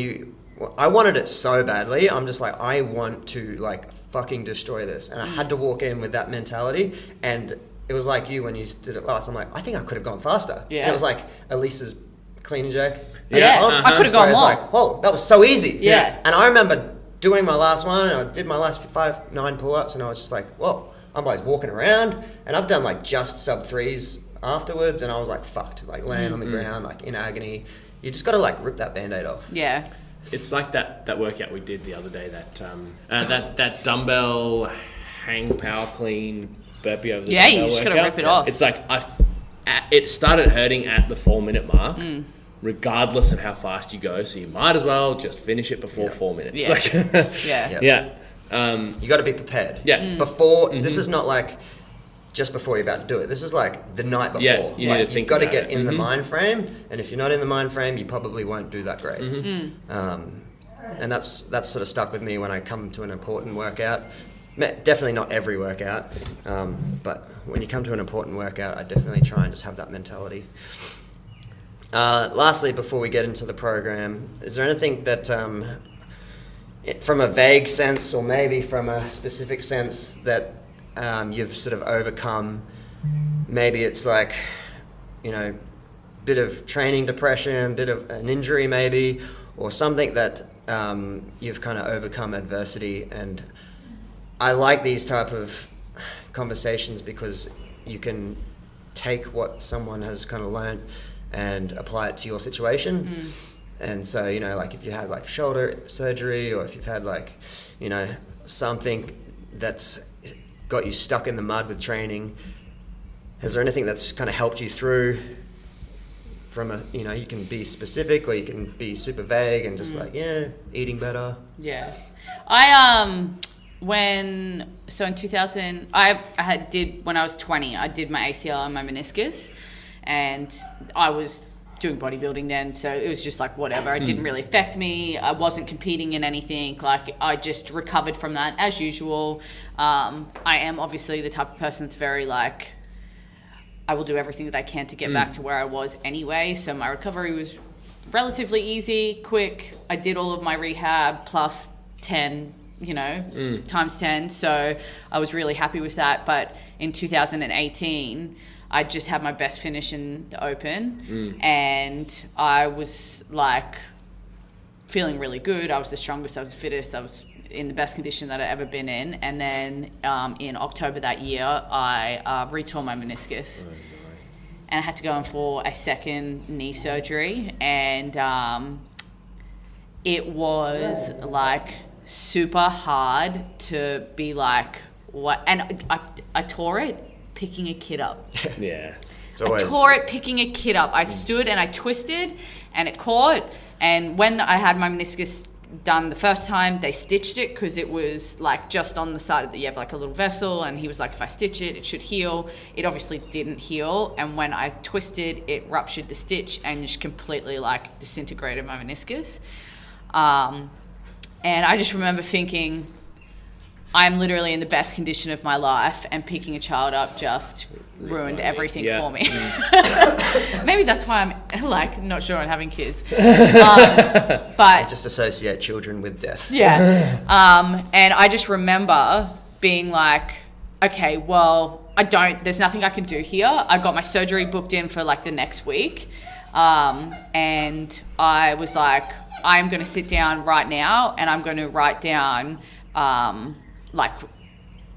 C: I wanted it so badly, I'm just like, I want to, like, fucking destroy this. And I had to walk in with that mentality, and it was like you when you did it last. I'm like, I think I could have gone faster.
B: Yeah.
C: And it was like Elisa's clean and jerk.
B: Yeah, I could have gone
C: Where it's
B: more.
C: like, whoa, that was so easy.
B: Yeah.
C: And I remember doing my last one, and I did my last 9 pull-ups, and I was just like, whoa. I'm like walking around, and I've done like just sub 3s afterwards, and I was like fucked, like laying on the ground, like in agony. You just got to like rip that Band-Aid off.
B: Yeah.
A: It's like that workout we did the other day, that dumbbell hang power clean burpee over the
B: Yeah, you
A: dumbbell
B: just gotta
A: workout.
B: rip it off.
A: It's like it started hurting at the 4 minute mark, regardless of how fast you go. So you might as well just finish it before 4 minutes.
B: Yeah.
A: Like,
C: You got to be prepared.
A: Yeah.
C: Before, this is not like just before you're about to do it. This is like the night before.
A: Yeah, you need to think
C: you've got to
A: about
C: get
A: it.
C: in the mind frame, and if you're not in the mind frame, you probably won't do that great. And that's sort of stuck with me when I come to an important workout. Definitely not every workout, but when you come to an important workout, I definitely try and just have that mentality. Lastly, before we get into the program, is there anything that, from a vague sense or maybe from a specific sense, that you've sort of overcome? Maybe it's like, bit of training depression, bit of an injury maybe, or something that you've kind of overcome adversity. And I like these type of conversations because you can take what someone has kind of learned and apply it to your situation. And so, like if you had like shoulder surgery, or if you've had like, something that's got you stuck in the mud with training, is there anything that's kind of helped you through from a, you can be specific or you can be super vague and just like, eating better?
B: Yeah. In 2000, when I was 20, I did my ACL and my meniscus, and I was doing bodybuilding then, so it was just like whatever. It didn't really affect me. I wasn't competing in anything. Like, I just recovered from that as usual. I am obviously the type of person that's very like, I will do everything that I can to get back to where I was anyway. So my recovery was relatively easy, quick. I did all of my rehab plus 10, times 10. So I was really happy with that. But in 2018, I just had my best finish in the Open, and I was like feeling really good. I was the strongest, I was the fittest, I was in the best condition that I'd ever been in. And then in October that year, I retore my meniscus. And I had to go in for a second knee surgery, and it was like super hard to be like, what? And I tore it picking a kid up.
A: Yeah.
B: I tore it picking a kid up. I stood and I twisted and it caught. And when I had my meniscus done the first time, they stitched it because it was like just on the side of you have like a little vessel, and he was like, if I stitch it, it should heal. It obviously didn't heal, and when I twisted, it ruptured the stitch and just completely like disintegrated my meniscus. And I just remember thinking, I'm literally in the best condition of my life, and picking a child up just ruined everything for me. Maybe that's why I'm like not sure on having kids. But
C: I just associate children with death.
B: Yeah. And I just remember being like, okay, well, there's nothing I can do here. I got my surgery booked in for like the next week. And I was like, I'm going to sit down right now and I'm going to write down, like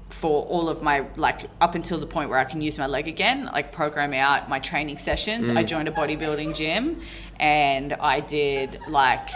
B: for all of my, like up until the point where I can use my leg again, like program out my training sessions. I joined a bodybuilding gym and I did like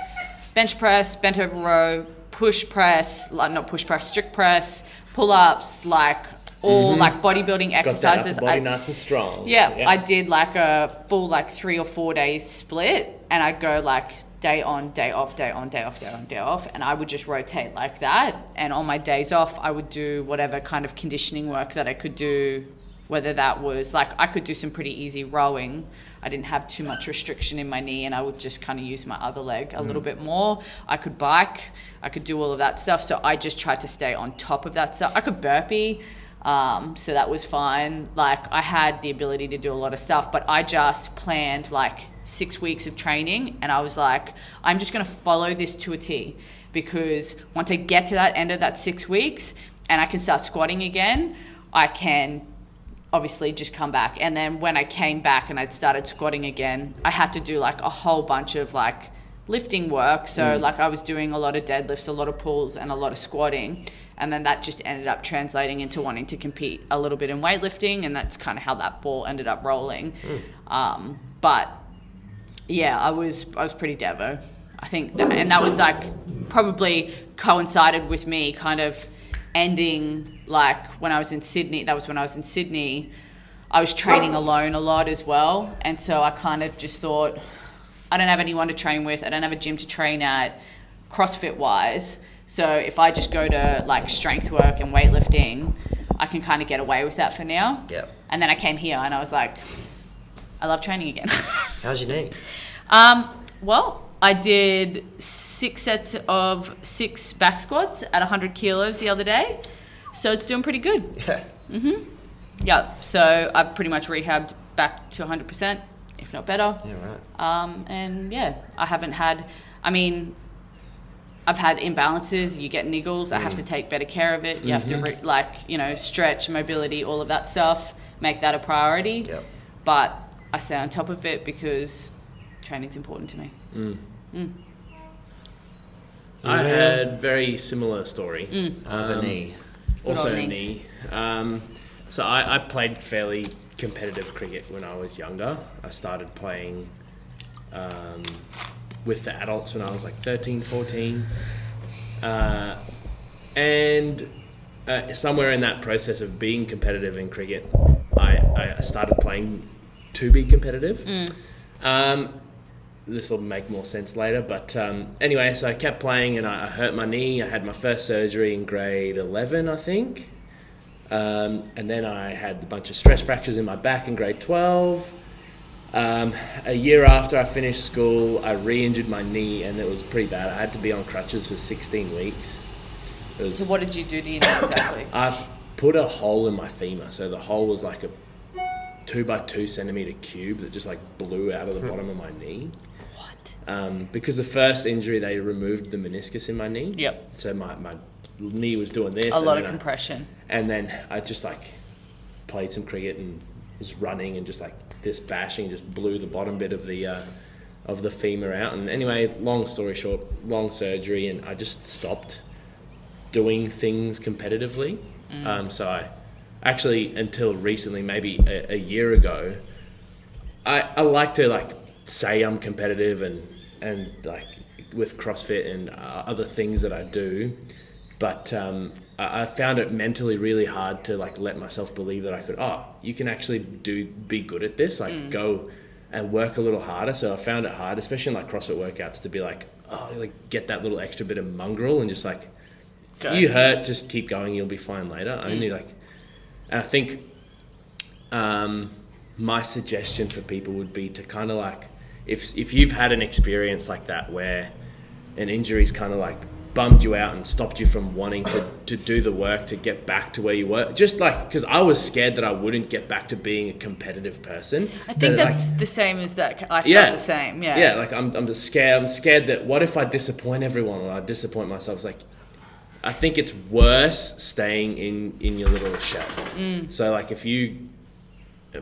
B: bench press, bent over row, push press, like not push press, strict press, pull-ups, like all like bodybuilding exercises.
A: Got that upper body nice and strong.
B: Yeah, I did like a full like 3 or 4 days split, and I'd go like day on, day off, day on, day off, day on, day off, and I would just rotate like that. And on my days off, I would do whatever kind of conditioning work that I could do, whether that was like I could do some pretty easy rowing. I didn't have too much restriction in my knee, and I would just kind of use my other leg a little bit more. I could bike, I could do all of that stuff, so I just tried to stay on top of that stuff. I could burpee, so that was fine. Like I had the ability to do a lot of stuff, but I just planned like 6 weeks of training, and I was like, I'm just going to follow this to a T, because once I get to that end of that 6 weeks and I can start squatting again, I can obviously just come back. And then when I came back and I'd started squatting again, I had to do like a whole bunch of like lifting work. So like I was doing a lot of deadlifts, a lot of pulls, and a lot of squatting. And then that just ended up translating into wanting to compete a little bit in weightlifting, and that's kind of how that ball ended up rolling. But yeah, I was pretty devo, I think, and that was like probably coincided with me kind of ending like when I was in Sydney. That was when I was in Sydney. I was training alone a lot as well. And so I kind of just thought, I don't have anyone to train with. I don't have a gym to train at, CrossFit wise. So if I just go to like strength work and weightlifting, I can kind of get away with that for now.
C: Yep.
B: And then I came here and I was like, I love training again.
C: How's your knee?
B: Well, I did 6 sets of 6 back squats at 100 kilos the other day. So it's doing pretty good.
C: Yeah.
B: Mm-hmm. Yeah. So I've pretty much rehabbed back to 100%, if not better.
C: Yeah, right.
B: And yeah, I haven't had, I mean, I've had imbalances, you get niggles, I have to take better care of it. You have to stretch, mobility, all of that stuff, make that a priority.
C: Yep.
B: But I stay on top of it because training's important to me.
A: I had very similar story.
C: The knee.
A: Also
B: Good old
A: knee. So I played fairly competitive cricket when I was younger. I started playing with the adults when I was like 13, 14. And somewhere in that process of being competitive in cricket, I started playing to be competitive. This will make more sense later, but anyway, so I kept playing and I hurt my knee. I had my first surgery in grade 11, I think. And then I had a bunch of stress fractures in my back in grade 12. A year after I finished school, I re-injured my knee and it was pretty bad. I had to be on crutches for 16 weeks.
B: So what did you do to your knee exactly?
A: I put a hole in my femur. So the hole was like a 2 by 2 centimeter cube that just like blew out of the bottom of my knee.
B: What?
A: Because the first injury, they removed the meniscus in my knee.
B: Yep.
A: So my knee was doing this.
B: A lot of compression.
A: And then I just like played some cricket and was running and just like this bashing just blew the bottom bit of the femur out. And anyway, long story short, long surgery, and I just stopped doing things competitively. So I actually, until recently, maybe a year ago, I like to like say I'm competitive and like with CrossFit and other things that I do, but I found it mentally really hard to like let myself believe that I could, you can actually be good at this, like go and work a little harder. So I found it hard, especially in like CrossFit workouts, to be like, like get that little extra bit of mongrel and just like, you hurt, just keep going, you'll be fine later. Only like, and I think my suggestion for people would be to kind of like, if you've had an experience like that where an injury's kind of like bummed you out and stopped you from wanting to do the work to get back to where you were, just like, because I was scared that I wouldn't get back to being a competitive person.
B: I think that's like, the same as that. I felt the same. Yeah, like
A: I'm just scared. I'm scared that what if I disappoint everyone or I disappoint myself? It's like, I think it's worse staying in your little shell. So like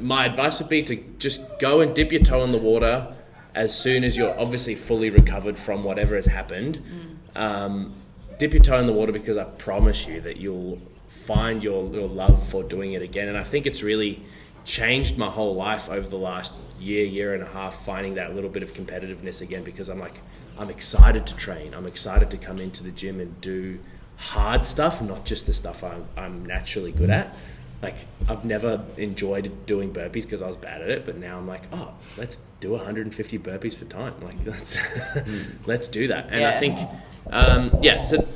A: my advice would be to just go and dip your toe in the water as soon as you're obviously fully recovered from whatever has happened. Dip your toe in the water, because I promise you that you'll find your love for doing it again. And I think it's really changed my whole life over the last year and a half, finding that little bit of competitiveness again, because I'm excited to train. I'm excited to come into the gym and do hard stuff, not just the stuff I'm naturally good at. Like, I've never enjoyed doing burpees because I was bad at it, but now I'm like, let's do 150 burpees for time. Like, let's do that. And I think, so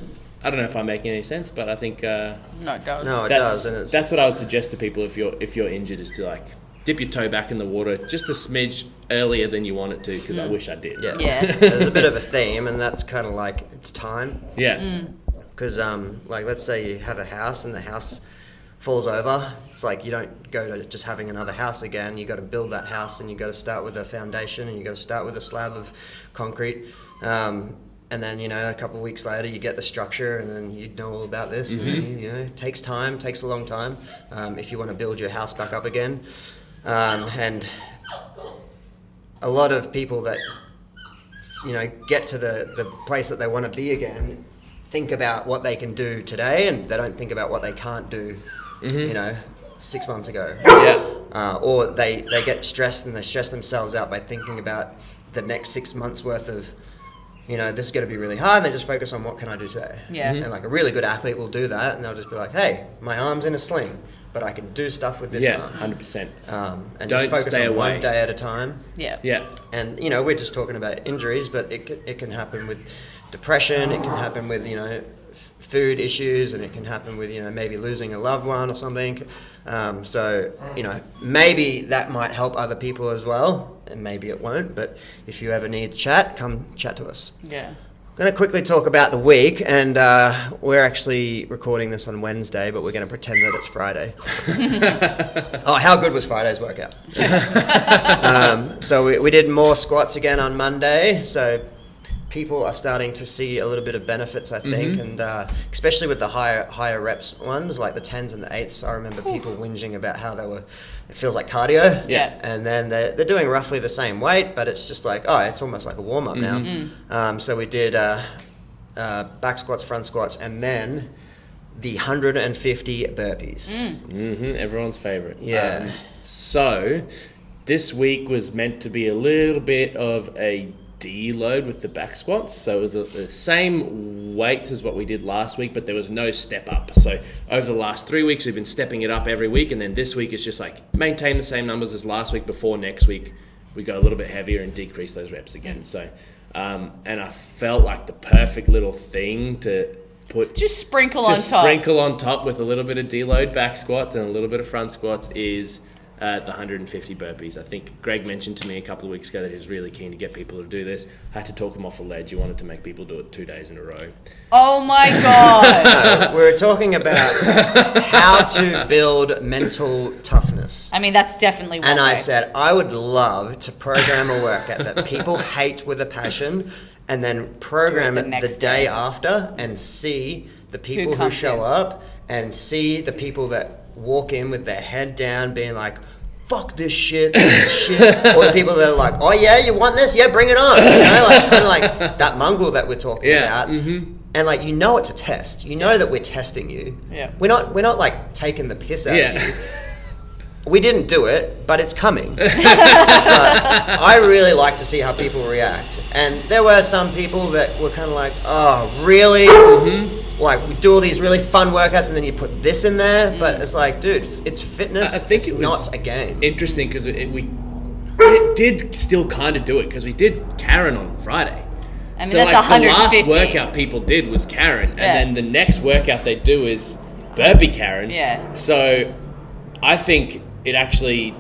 A: I don't know if I'm making any sense, but I think
B: no, it does.
C: No, it does. And
A: that's what I would suggest to people if you're injured, is to like dip your toe back in the water just a smidge earlier than you want it to, because I wish I did.
C: Yeah. There's a bit of a theme, and that's kind of like, it's time.
A: Yeah.
C: Because like, let's say you have a house and the house falls over. It's like, you don't go to just having another house again. You got to build that house, and you got to start with a foundation, and you got to start with a slab of concrete. And then, a couple of weeks later, you get the structure, and then you know all about this. And, it takes time, takes a long time, if you want to build your house back up again. And a lot of people that, get to the place that they want to be again, think about what they can do today, and they don't think about what they can't do, 6 months ago.
A: Yeah.
C: Or they get stressed, and they stress themselves out by thinking about the next 6 months worth of, this is going to be really hard, and they just focus on what can I do today.
B: Yeah.
C: And like a really good athlete will do that, and they'll just be like, hey, my arm's in a sling. but I can do stuff with this
A: Yeah,
C: arm.
A: 100%.
C: And
A: Don't
C: just focus
A: stay
C: on
A: away.
C: one day at a time.
B: Yeah.
A: Yeah.
C: And, we're just talking about injuries, but it can happen with depression, it can happen with, food issues, and it can happen with, maybe losing a loved one or something. So, maybe that might help other people as well, and maybe it won't, but if you ever need to chat, come chat to us.
B: Yeah.
C: I'm going to quickly talk about the week, and we're actually recording this on Wednesday, but we're going to pretend that it's Friday. Oh, how good was Friday's workout? So we did more squats again on Monday, so people are starting to see a little bit of benefits, I think, and especially with the higher reps ones, like the 10s and the 8s. I remember people whinging about how it feels like cardio.
B: Yeah.
C: And then they're doing roughly the same weight, but it's just like, it's almost like a warm-up now. So we did back squats, front squats, and then the 150 burpees.
A: Everyone's favorite.
C: Yeah.
A: So this week was meant to be a little bit of a deload with the back squats, so it was the same weights as what we did last week, but there was no step up. So over the last 3 weeks we've been stepping it up every week, and then this week it's just like maintain the same numbers as last week. Before next week we go a little bit heavier and decrease those reps again. So and I felt like the perfect little thing to put,
B: Just sprinkle on top.
A: sprinkle on top with a little bit of deload back squats and a little bit of front squats is the 150 burpees. I think Gregg mentioned to me a couple of weeks ago that he was really keen to get people to do this. I had to talk him off a ledge. He wanted to make people do it 2 days in a row.
B: Oh my God.
C: We're talking about how to build mental toughness.
B: I mean, that's definitely one
C: And I
B: way.
C: said, I would love to program a workout that people hate with a passion, and then program
B: Do it
C: it
B: the
C: the
B: next
C: day
B: day.
C: after and see the people who
B: comes
C: show
B: in.
C: up, and see the people that walk in with their head down being like, fuck this shit, or the people that are like, oh yeah, you want this? Yeah, bring it on. Kind of like that mongrel that we're talking about. And like, it's a test. That we're testing you.
B: Yeah.
C: We're not like taking the piss out of
A: Yeah.
C: you. We didn't do it, but it's coming. But I really like to see how people react. And there were some people that were kind of like, oh, really? Like, we do all these really fun workouts and then you put this in there? But it's like, dude, it's fitness.
A: I think
C: it's
A: it was
C: not a game.
A: Interesting because we did still kind of do it because we did Karen on Friday.
B: I mean,
A: So
B: that's
A: like the
B: 150.
A: last workout people did was Karen,
B: Yeah.
A: and then the next workout they do is burpee Karen.
B: Yeah.
A: So I think it actually,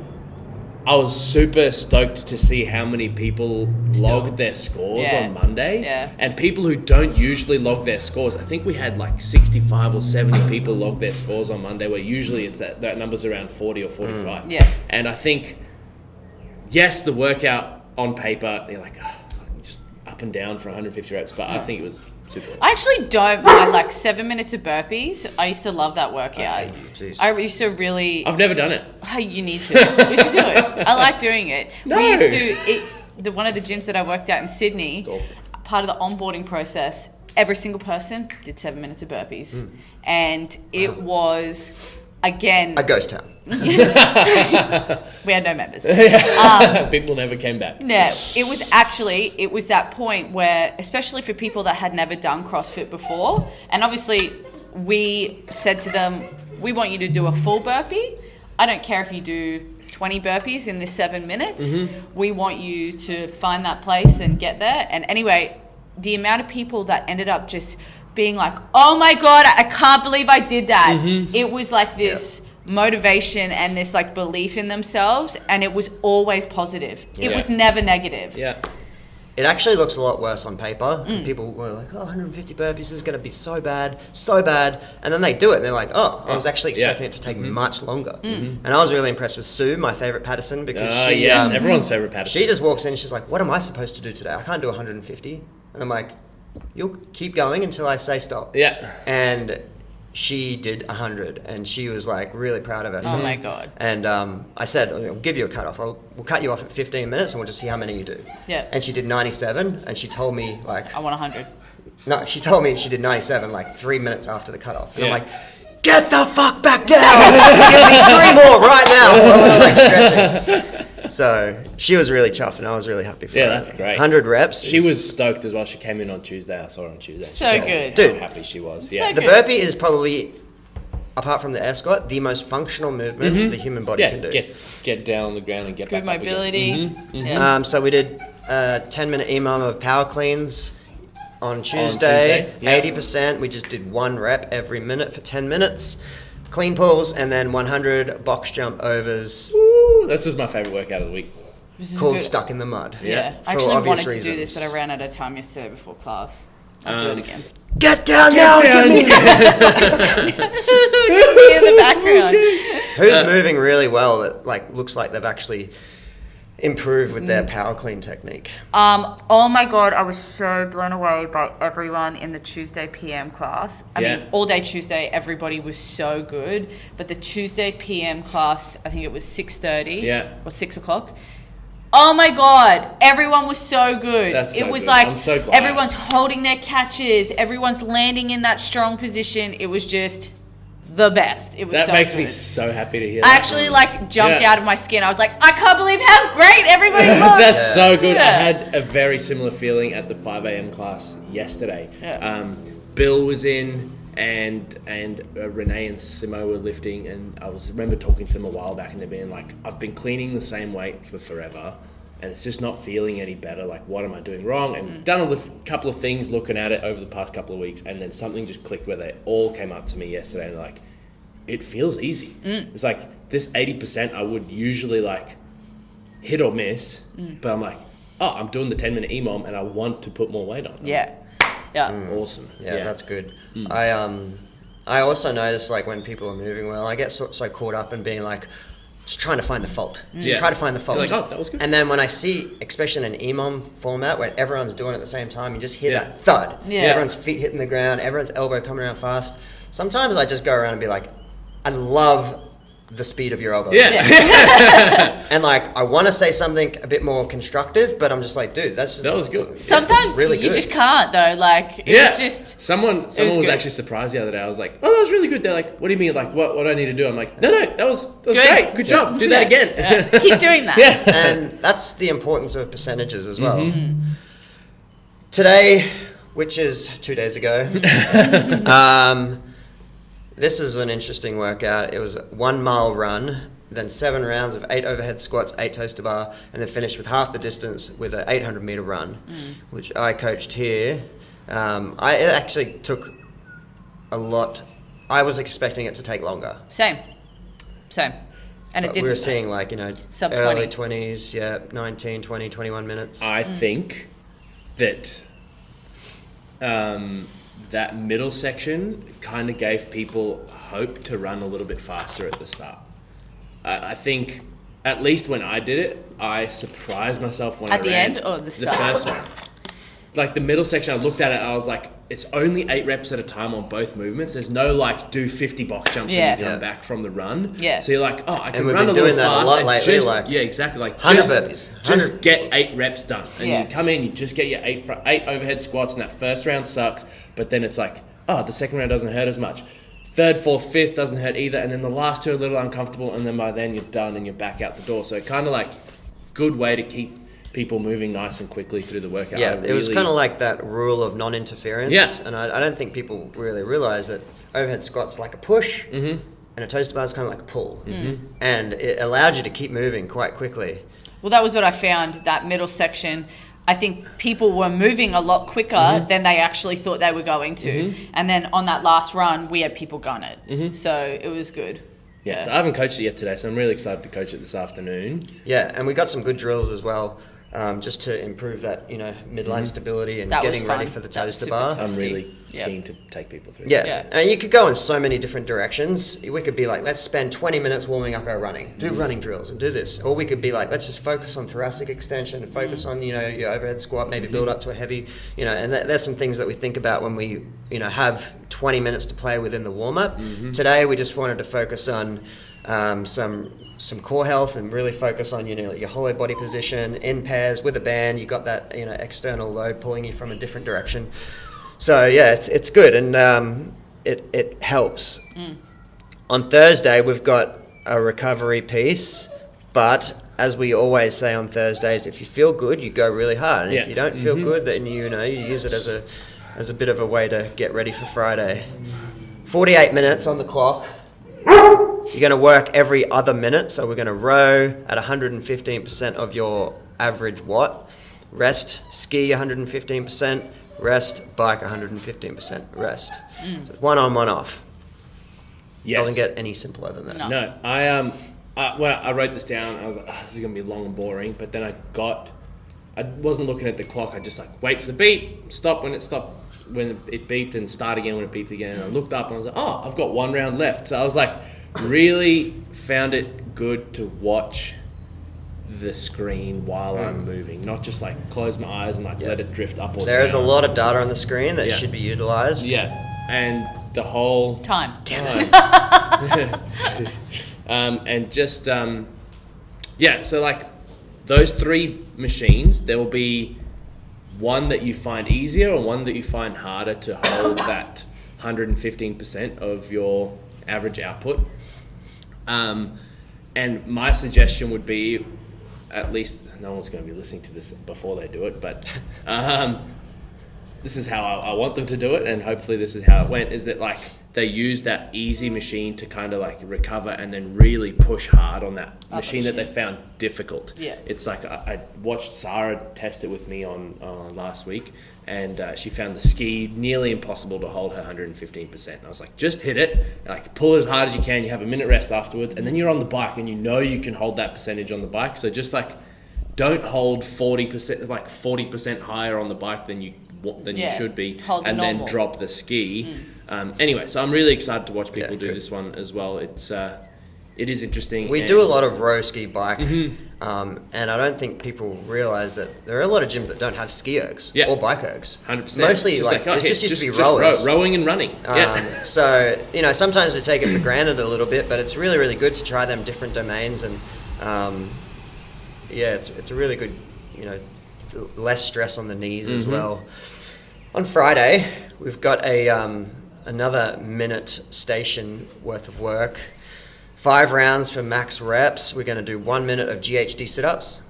A: I was super stoked to see how many people logged their scores
B: Yeah.
A: on Monday.
B: Yeah.
A: And people who don't usually log their scores, I think we had like 65 or 70 people log their scores on Monday, where usually it's that number's around 40 or 45.
B: Yeah.
A: And I think, yes, the workout on paper, you're like, just up and down for 150 reps, but I think it was super.
B: I actually don't mind like 7 minutes of burpees. I used to love that workout.
C: Jeez.
B: I used to really.
A: I've never done it.
B: Oh, you need to. We should do it. I like doing it.
A: No.
B: We used to. One of the gyms that I worked at in Sydney,
A: Stop.
B: part of the onboarding process, every single person did 7 minutes of burpees, and it was again.
C: A ghost town.
B: We had no members.
A: People never came back.
B: No, it was that point where, especially for people that had never done CrossFit before, and obviously we said to them, we want you to do a full burpee. I don't care if you do 20 burpees in this 7 minutes. We want you to find that place and get there. And anyway, the amount of people that ended up just being like, oh my God, I can't believe I did that. It was like this motivation and this like belief in themselves, and it was always positive. It was never negative.
A: Yeah.
C: It actually looks a lot worse on paper. People were like, 150 burpees, this is going to be so bad. And then they do it and they're like, I was actually expecting it to take much longer. And I was really impressed with Sue, my favorite Patterson, because she...
A: yes, everyone's favorite Patterson.
C: She just walks in and she's like, what am I supposed to do today? I can't do 150. And I'm like, you'll keep going until I say stop.
A: Yeah.
C: And she did 100 and she was like really proud of herself.
B: Oh my God.
C: And I said, I'll give you a cut off. We'll cut you off at 15 minutes and we'll just see how many you do.
B: Yeah.
C: And she did 97 and she told me like...
B: I want 100.
C: No, she told me she did 97 like 3 minutes after the cutoff. And
A: Yeah.
C: I'm like, get the fuck back down! Give me 3 more right now! I was like stretching. So she was really chuffed and I was really happy for her.
A: Yeah, that's great.
C: 100 reps.
A: She was stoked as well. She came in on Tuesday. I saw her on Tuesday.
B: So good.
C: Dude.
A: How happy she was.
B: So
A: Yeah.
C: The
B: good.
C: burpee is probably apart from the air squat, the most functional movement the human body can do.
A: Get down on the ground and get
B: Good
A: back
B: mobility.
A: up again.
B: Yeah.
C: So we did a 10-minute EMOM of power cleans on Tuesday. 80%. We just did 1 rep every minute for 10 minutes. Clean pulls, and then 100 box jump overs.
A: Woo, this was my favourite workout of the week.
C: Called Stuck in the Mud.
B: Yeah. I
C: For
B: actually
C: obvious
B: wanted to do this,
C: reasons.
B: but I ran out of time yesterday before class. I'll do it again.
C: Get down now!
A: down.
C: Get me-
B: Just me in the background.
C: Who's moving really well that looks like they've actually improved with their power clean technique?
B: Oh my god, I was so blown away by everyone in the Tuesday PM class. I mean, all day Tuesday, everybody was so good, but the Tuesday PM class, I think it was 6:30 or 6 o'clock. Oh my god, everyone was so good.
A: That's so
B: it was
A: good.
B: like
A: I'm so glad.
B: everyone's holding their catches, everyone's landing in that strong position. It was just the best. It was
A: That
B: so
A: makes
B: good.
A: me so happy to hear
B: I
A: that.
B: actually jumped out of my skin. I was like, I can't believe how great everybody was.
A: That's so good. I
B: Yeah.
A: had a very similar feeling at the 5 a.m. class yesterday.
B: Yeah.
A: Bill was in, and Renee and Simo were lifting, and I remember talking to them a while back, and they're being like, I've been cleaning the same weight for forever, and it's just not feeling any better. Like, what am I doing wrong? And done a couple of things looking at it over the past couple of weeks, and then something just clicked where they all came up to me yesterday and like, it feels easy. It's like this 80% I would usually hit or miss, but I'm like, oh, I'm doing the 10-minute EMOM and I want to put more weight on.
B: Yeah.
A: Awesome.
C: Yeah, that's good. I also notice when people are moving well, I get so caught up in being just trying to find the fault. Just try to find the fault.
A: You're like, oh, that was good.
C: And then when I see, especially in an EMOM format where everyone's doing it at the same time, you just hear that thud.
B: Yeah.
C: Everyone's feet hitting the ground, everyone's elbow coming around fast. Sometimes I just go around and be like, I love the speed of your elbow.
A: Yeah.
C: And I want to say something a bit more constructive, but I'm just like, dude, that
A: was good.
B: Sometimes
C: really
B: you
C: good.
B: just can't though. It was just
A: someone was
B: good.
A: actually surprised the other day. I was like, oh, that was really good. They're like, what do you mean? What do I need to do? I'm like, no, that was great. Good job. Do that again.
B: Yeah. Keep doing that.
A: Yeah.
C: And that's the importance of percentages as well. Today, which is 2 days ago, this is an interesting workout. It was a 1 mile run, then 7 rounds of 8 overhead squats, 8 toes to bar, and then finished with half the distance with an 800 meter run, which I coached here. It actually took a lot. I was expecting it to take longer.
B: Same. And it
C: But
B: didn't.
C: we were seeing
B: Sub
C: early
B: 20.
C: 20s, 19, 20, 21 minutes.
A: I think that that middle section kind of gave people hope to run a little bit faster at the start. I think, at least when I did it, I surprised myself when
B: At
A: I
B: the
A: ran
B: end or the
A: the
B: start?
A: first one. The middle section, I looked at it, I was like, it's only 8 reps at a time on both movements. There's no do 50 box jumps when you come back from the run.
B: Yeah.
A: So you're like, oh, I can
C: we've
A: run
C: been
A: a little
C: doing that a
A: fast
C: lot
A: and
C: lately,
A: just,
C: yeah,
A: exactly.
C: 100 burpees.
A: Just get 8 reps done. And
B: Yeah.
A: you come in, you just get your 8 overhead squats, and that first round sucks, but then it's like, oh, the second round doesn't hurt as much. Third, fourth, fifth doesn't hurt either, and then the last 2 are a little uncomfortable, and then by then you're done and you're back out the door. So kind of good way to keep people moving nice and quickly through the workout.
C: Yeah, it was kind of like that rule of non-interference.
A: Yeah.
C: And I don't think people really realize that overhead squat's like a push, and a toes to bar is kind of like a pull. And it allowed you to keep moving quite quickly.
B: Well, that was what I found. That middle section, I think people were moving a lot quicker than they actually thought they were going to. And then on that last run, we had people gun it. So it was good.
A: Yeah, so I haven't coached it yet today, so I'm really excited to coach it this afternoon.
C: Yeah, and we got some good drills as well, just to improve that, midline stability and
B: That was
C: getting ready
B: fun.
C: for the
B: That
C: toes
B: was
C: to
B: super
C: bar.
B: tough.
A: I'm
B: Toasty.
A: really
B: Yep.
A: keen to take people through
C: Yeah.
B: Yeah.
C: And you could go in so many different directions. We could be like, let's spend 20 minutes warming up our running, do running drills and do this. Or we could be like, let's just focus on thoracic extension and focus on, your overhead squat, maybe build up to a heavy, and there's some things that we think about when we, have 20 minutes to play within the warm-up. Today, we just wanted to focus on some core health and really focus on, your hollow body position in pairs with a band. You got that, external load pulling you from a different direction. So yeah, it's good, and it helps. On Thursday, we've got a recovery piece, but as we always say on Thursdays, if you feel good, you go really hard, and if you don't feel good, then you use it as a bit of a way to get ready for Friday. 48 minutes on the clock. You're going to work every other minute. So we're going to row at 115% of your average watt. Rest, ski 115%. Rest, bike 115%. Rest. So it's one on, one off.
A: Yes.
C: Doesn't get any simpler than that.
A: No, I wrote this down. I was like, this is gonna be long and boring. But then I wasn't looking at the clock. I just like wait for the beep, stop when it stopped, when it beeped, and start again when it beeped again. And I looked up and I was like, oh, I've got one round left. So I was like, really found it good to watch the screen while I'm moving, not just like close my eyes and like let it drift up or down.
C: There is a lot of data on the screen that should be utilized.
A: Yeah, and the whole
B: time.
A: And just so like those three machines, there will be one that you find easier and one that you find harder to hold that 115% of your average output. And my suggestion would be, at least no one's going to be listening to this before they do it, but this is how I want them to do it, and hopefully this is how it went, is that like they use that easy machine to kind of like recover and then really push hard on that machine that they found difficult.
B: Yeah.
A: It's like I watched Sarah test it with me on last week, and she found the ski nearly impossible to hold her 115%. And I was like, just hit it, like pull it as hard as you can, you have a minute rest afterwards, and then you're on the bike and you know you can hold that percentage on the bike. So just like don't hold 40%, like 40% higher on the bike than you should be, and then drop the ski. Anyway, so I'm really excited to watch people do this one as well. It is interesting.
C: We do a lot of row ski bike, and I don't think people realise that there are a lot of gyms that don't have ski ergs or bike ergs.
A: 100%.
C: Mostly it just used to be rowers.
A: Rowing and running.
C: So, sometimes we take it for granted a little bit, but it's really, really good to try them different domains, and it's a really good, less stress on the knees as well. On Friday, we've got another minute station worth of work. 5 rounds for max reps. We're going to do 1 minute of GHD sit-ups,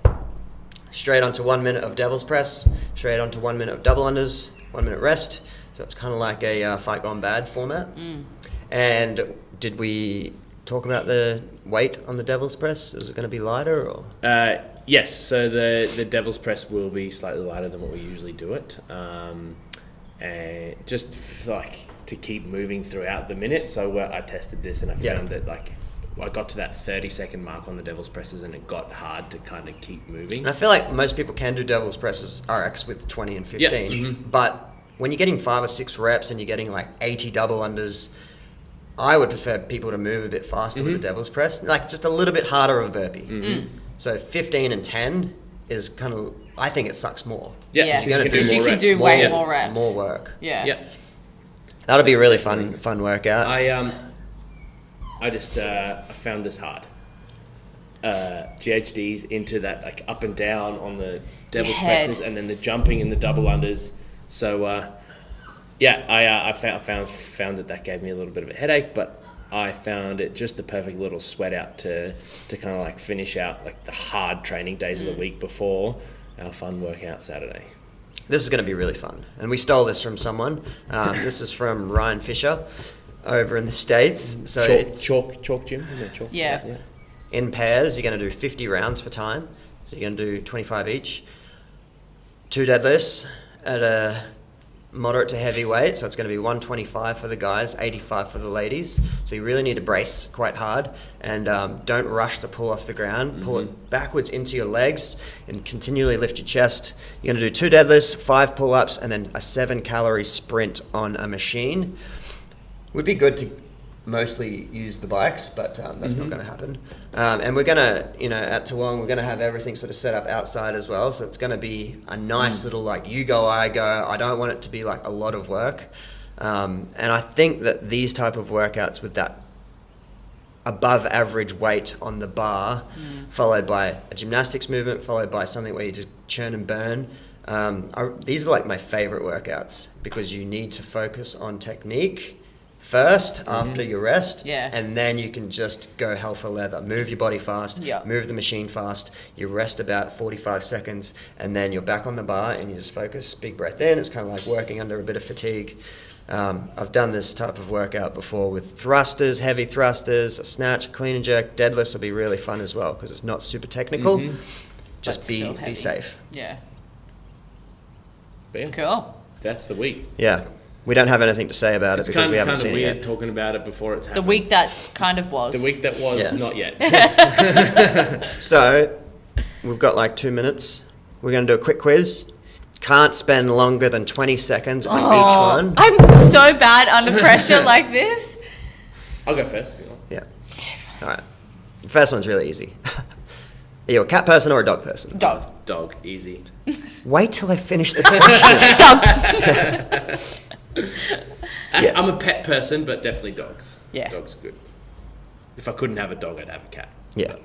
C: straight onto 1 minute of devil's press, straight onto 1 minute of double unders, 1 minute rest. So it's kind of like a Fight Gone Bad format. And did we talk about the weight on the devil's press? Is it going to be lighter or?
A: Yes, so the devil's press will be slightly lighter than what we usually do it, and just like to keep moving throughout the minute. So I tested this and I found that like I got to that 30-second mark on the devil's presses and it got hard to kind of keep moving.
C: And I feel like most people can do devil's presses RX with 20 and 15, but when you're getting 5 or 6 reps and you're getting like 80 double unders, I would prefer people to move a bit faster with the devil's press, like just a little bit harder of a burpee. So 15 and 10 is kind of, I think it sucks more.
B: Yeah,
A: because
B: you can do way more reps.
C: More work.
B: Yeah.
C: That'll be a really fun workout.
A: I just I found this hard. GHDs into that like up and down on the devil's presses, and then the jumping and the double unders. So I found that gave me a little bit of a headache, but I found it just the perfect little sweat out to kind of like finish out like the hard training days of the week before our fun workout Saturday.
C: This is going to be really fun. And we stole this from someone. This is from Ryan Fisher over in the States. So
A: chalk gym, isn't it? Chalk?
B: Yeah.
C: In pairs, you're going to do 50 rounds for time. So you're going to do 25 each. 2 deadlifts at a moderate to heavy weight, so it's going to be 125 for the guys, 85 for the ladies. So you really need to brace quite hard, and don't rush the pull off the ground. Pull it backwards into your legs and continually lift your chest. You're going to do 2 deadlifts, 5 pull-ups, and then a 7-calorie sprint on a machine. Would be good to mostly use the bikes, but that's not going to happen. And we're going to, at Toowong, we're going to have everything sort of set up outside as well. So it's going to be a nice little, like, you go, I go. I don't want it to be like a lot of work. And I think that these type of workouts with that above average weight on the bar, followed by a gymnastics movement, followed by something where you just churn and burn. These are like my favorite workouts because you need to focus on technique first after your rest, and then you can just go hell for leather. Move your body fast, move the machine fast, you rest about 45 seconds, and then you're back on the bar and you just focus, big breath in. It's kind of like working under a bit of fatigue. I've done this type of workout before with thrusters, heavy thrusters, a snatch, a clean and jerk, deadlifts will be really fun as well because it's not super technical. Just be safe.
B: Yeah.
A: Yeah.
B: Cool.
A: That's the week.
C: Yeah. We don't have anything to say about it because we haven't seen it
A: weird
C: yet.
A: talking about it before it's happened.
B: The week that kind of was.
A: The week that was not yet.
C: So, we've got like 2 minutes. We're going to do a quick quiz. Can't spend longer than 20 seconds on each one.
B: I'm so bad under pressure like this.
A: I'll go first. If you want.
C: Yeah. All right. The first one's really easy. Are you a cat person or a dog person?
B: Dog.
A: Dog, easy.
C: Wait till I finish the question.
B: Dog.
C: Yes.
A: I'm a pet person, but definitely dogs.
B: Yeah.
A: Dogs are good. If I couldn't have a dog, I'd have a cat.
C: Yeah.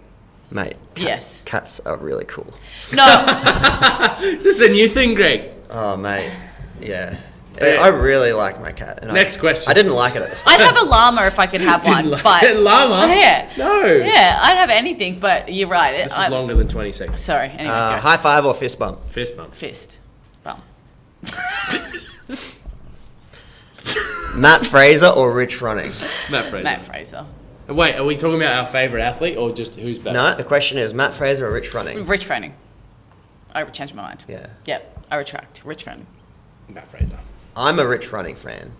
C: Mate.
B: Yes.
C: Cats are really cool.
B: No.
A: This is a new thing, Greg.
C: Oh, mate. Yeah.
A: Yeah.
C: I really like my cat. And
A: Next question.
C: I didn't like it at the start.
B: I'd have a llama if I could have one.
A: Didn't
B: But
A: like llama?
B: Yeah.
A: No.
B: Yeah, I'd have anything, but you're right.
A: This is longer than 20 seconds.
B: Sorry. Anyway, go.
C: High five or fist bump?
A: Fist bump.
B: Fist. Bum.
C: Matt Fraser or Rich Running?
A: Matt Fraser.
B: Matt Fraser.
A: Wait, are we talking about our favourite athlete or just who's better?
C: No, the question is Matt Fraser or Rich Running?
B: Rich Fanning. I changed my mind.
C: Yeah.
B: Yep. I retract. Rich Fanning.
A: Matt Fraser.
C: I'm a Rich Running fan.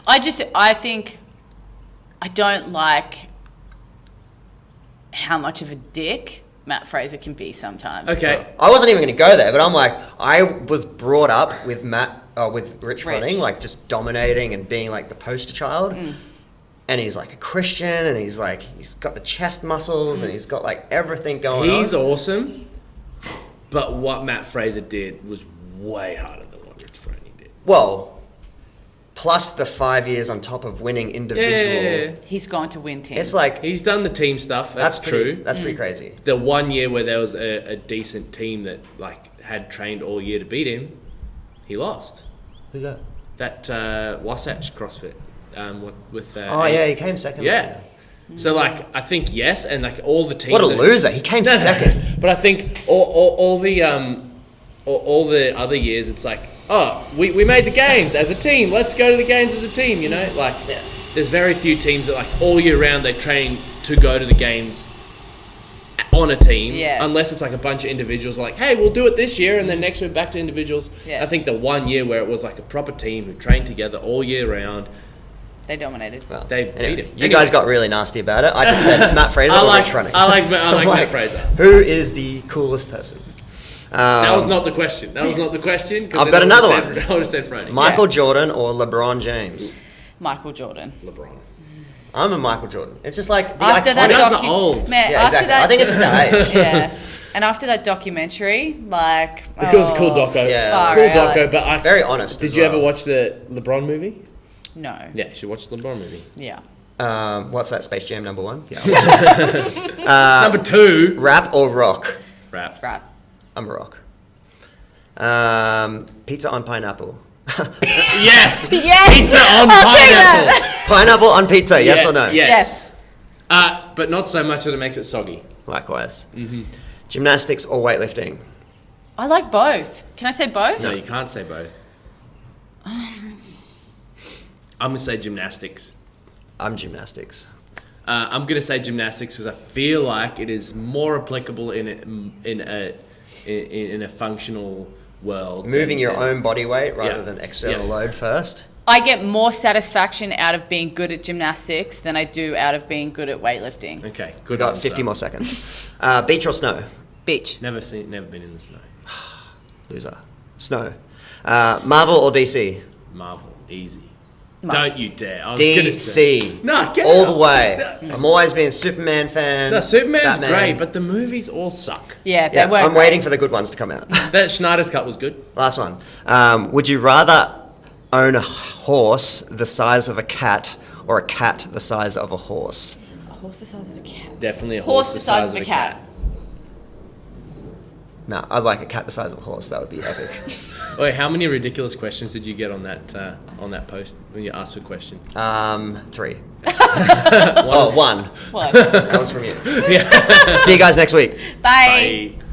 B: I think I don't like how much of a dick Matt Fraser can be sometimes.
A: Okay.
C: I wasn't even going to go there, but I'm like, I was brought up with with Rich Running, like just dominating and being like the poster child. And he's like a Christian, and he's got the chest muscles, and he's got like everything going on.
A: He's awesome, but what Matt Fraser did was way harder than what Rich Froning did.
C: Well, plus the 5 years on top of winning individual.
A: Yeah.
B: He's going to win team.
C: It's like
A: He's done the team stuff. That's
C: pretty,
A: true.
C: That's pretty crazy.
A: The 1 year where there was a decent team that like had trained all year to beat him, he lost.
C: Who's that?
A: That Wasatch CrossFit with.
C: He came second.
A: Yeah. So like I think yes, and like all the teams.
C: What a loser! He came second.
A: But I think all the other years, it's like, oh, we made the games as a team. Let's go to the games as a team. You know, like there's very few teams that like all year round they train to go to the games on a team.
B: Yeah.
A: Unless it's like a bunch of individuals like, hey, we'll do it this year, and then next year back to individuals.
B: Yeah.
A: I think the 1 year where it was like a proper team who trained together all year round.
B: They dominated.
C: Well,
A: They beat him.
C: You guys got really nasty about it. I just said Matt Fraser or Rich Running.
A: I like Matt Fraser.
C: Who is the coolest person?
A: That was not the question. I've
C: got another one.
A: I would have said Franny.
C: Michael Jordan or LeBron James?
B: Michael Jordan.
A: LeBron.
C: I'm a Michael Jordan. It's just like the
B: After
C: iconic.
B: that
A: Guys are old.
B: Man,
C: Yeah,
B: after
C: exactly.
B: that,
C: I think it's just our age.
B: yeah. And after that documentary, like
A: Because it was a cool doco.
C: Yeah.
B: Far
A: Cool
B: out.
A: doco, but
C: Very honest.
A: Did
C: as
A: you
C: well.
A: ever watch the LeBron movie?
B: No.
A: Yeah, you should watch the LeBron movie.
B: Yeah.
C: What's that? Space Jam #1?
A: Number 2.
C: Rap or rock?
A: Rap.
B: Right.
C: I'm a rock. Pizza on pineapple.
A: Yes.
B: Yes.
A: Pizza on
B: I'll take
A: pineapple.
B: that.
C: Pineapple on pizza, yes
A: Yeah,
C: or no?
A: Yes. But not so much that it makes it soggy.
C: Likewise. Gymnastics or weightlifting?
B: I like both. Can I say both?
A: No, you can't say both. I'm gonna say gymnastics.
C: I'm gymnastics.
A: I'm gonna say gymnastics because I feel like it is more applicable in a functional world.
C: Moving your own body weight rather
A: Yeah.
C: than external
A: Yeah.
C: load first.
B: I get more satisfaction out of being good at gymnastics than I do out of being good at weightlifting.
A: Okay,
C: We
A: good.
C: got
A: answer.
C: 50 more seconds. Beach or snow?
B: Beach.
A: Never been in the snow.
C: Loser. Snow. Marvel or DC?
A: Marvel, easy.
B: Marvel.
A: Don't you dare. I was gonna say-
C: DC.
A: No, get
C: all
A: out.
C: the way. I'm always been a Superman fan.
A: No, Superman's
C: Batman.
A: great, but the movies all suck.
B: Yeah, they
C: Yeah,
B: were
C: I'm
B: great.
C: waiting for the good ones to come out.
A: That Schneider's cut was good.
C: Last one. Would you rather own a horse the size of a cat or a cat the size of a horse?
B: A horse the size of a cat.
A: Definitely a
B: Horse the size of a cat.
C: No, I'd like a cat the size of a horse. That would be epic.
A: Wait, how many ridiculous questions did you get on that post when you asked for questions?
C: 3. Oh, 1.
B: What?
C: That was from you.
A: Yeah.
C: See you guys next week.
B: Bye.
A: Bye.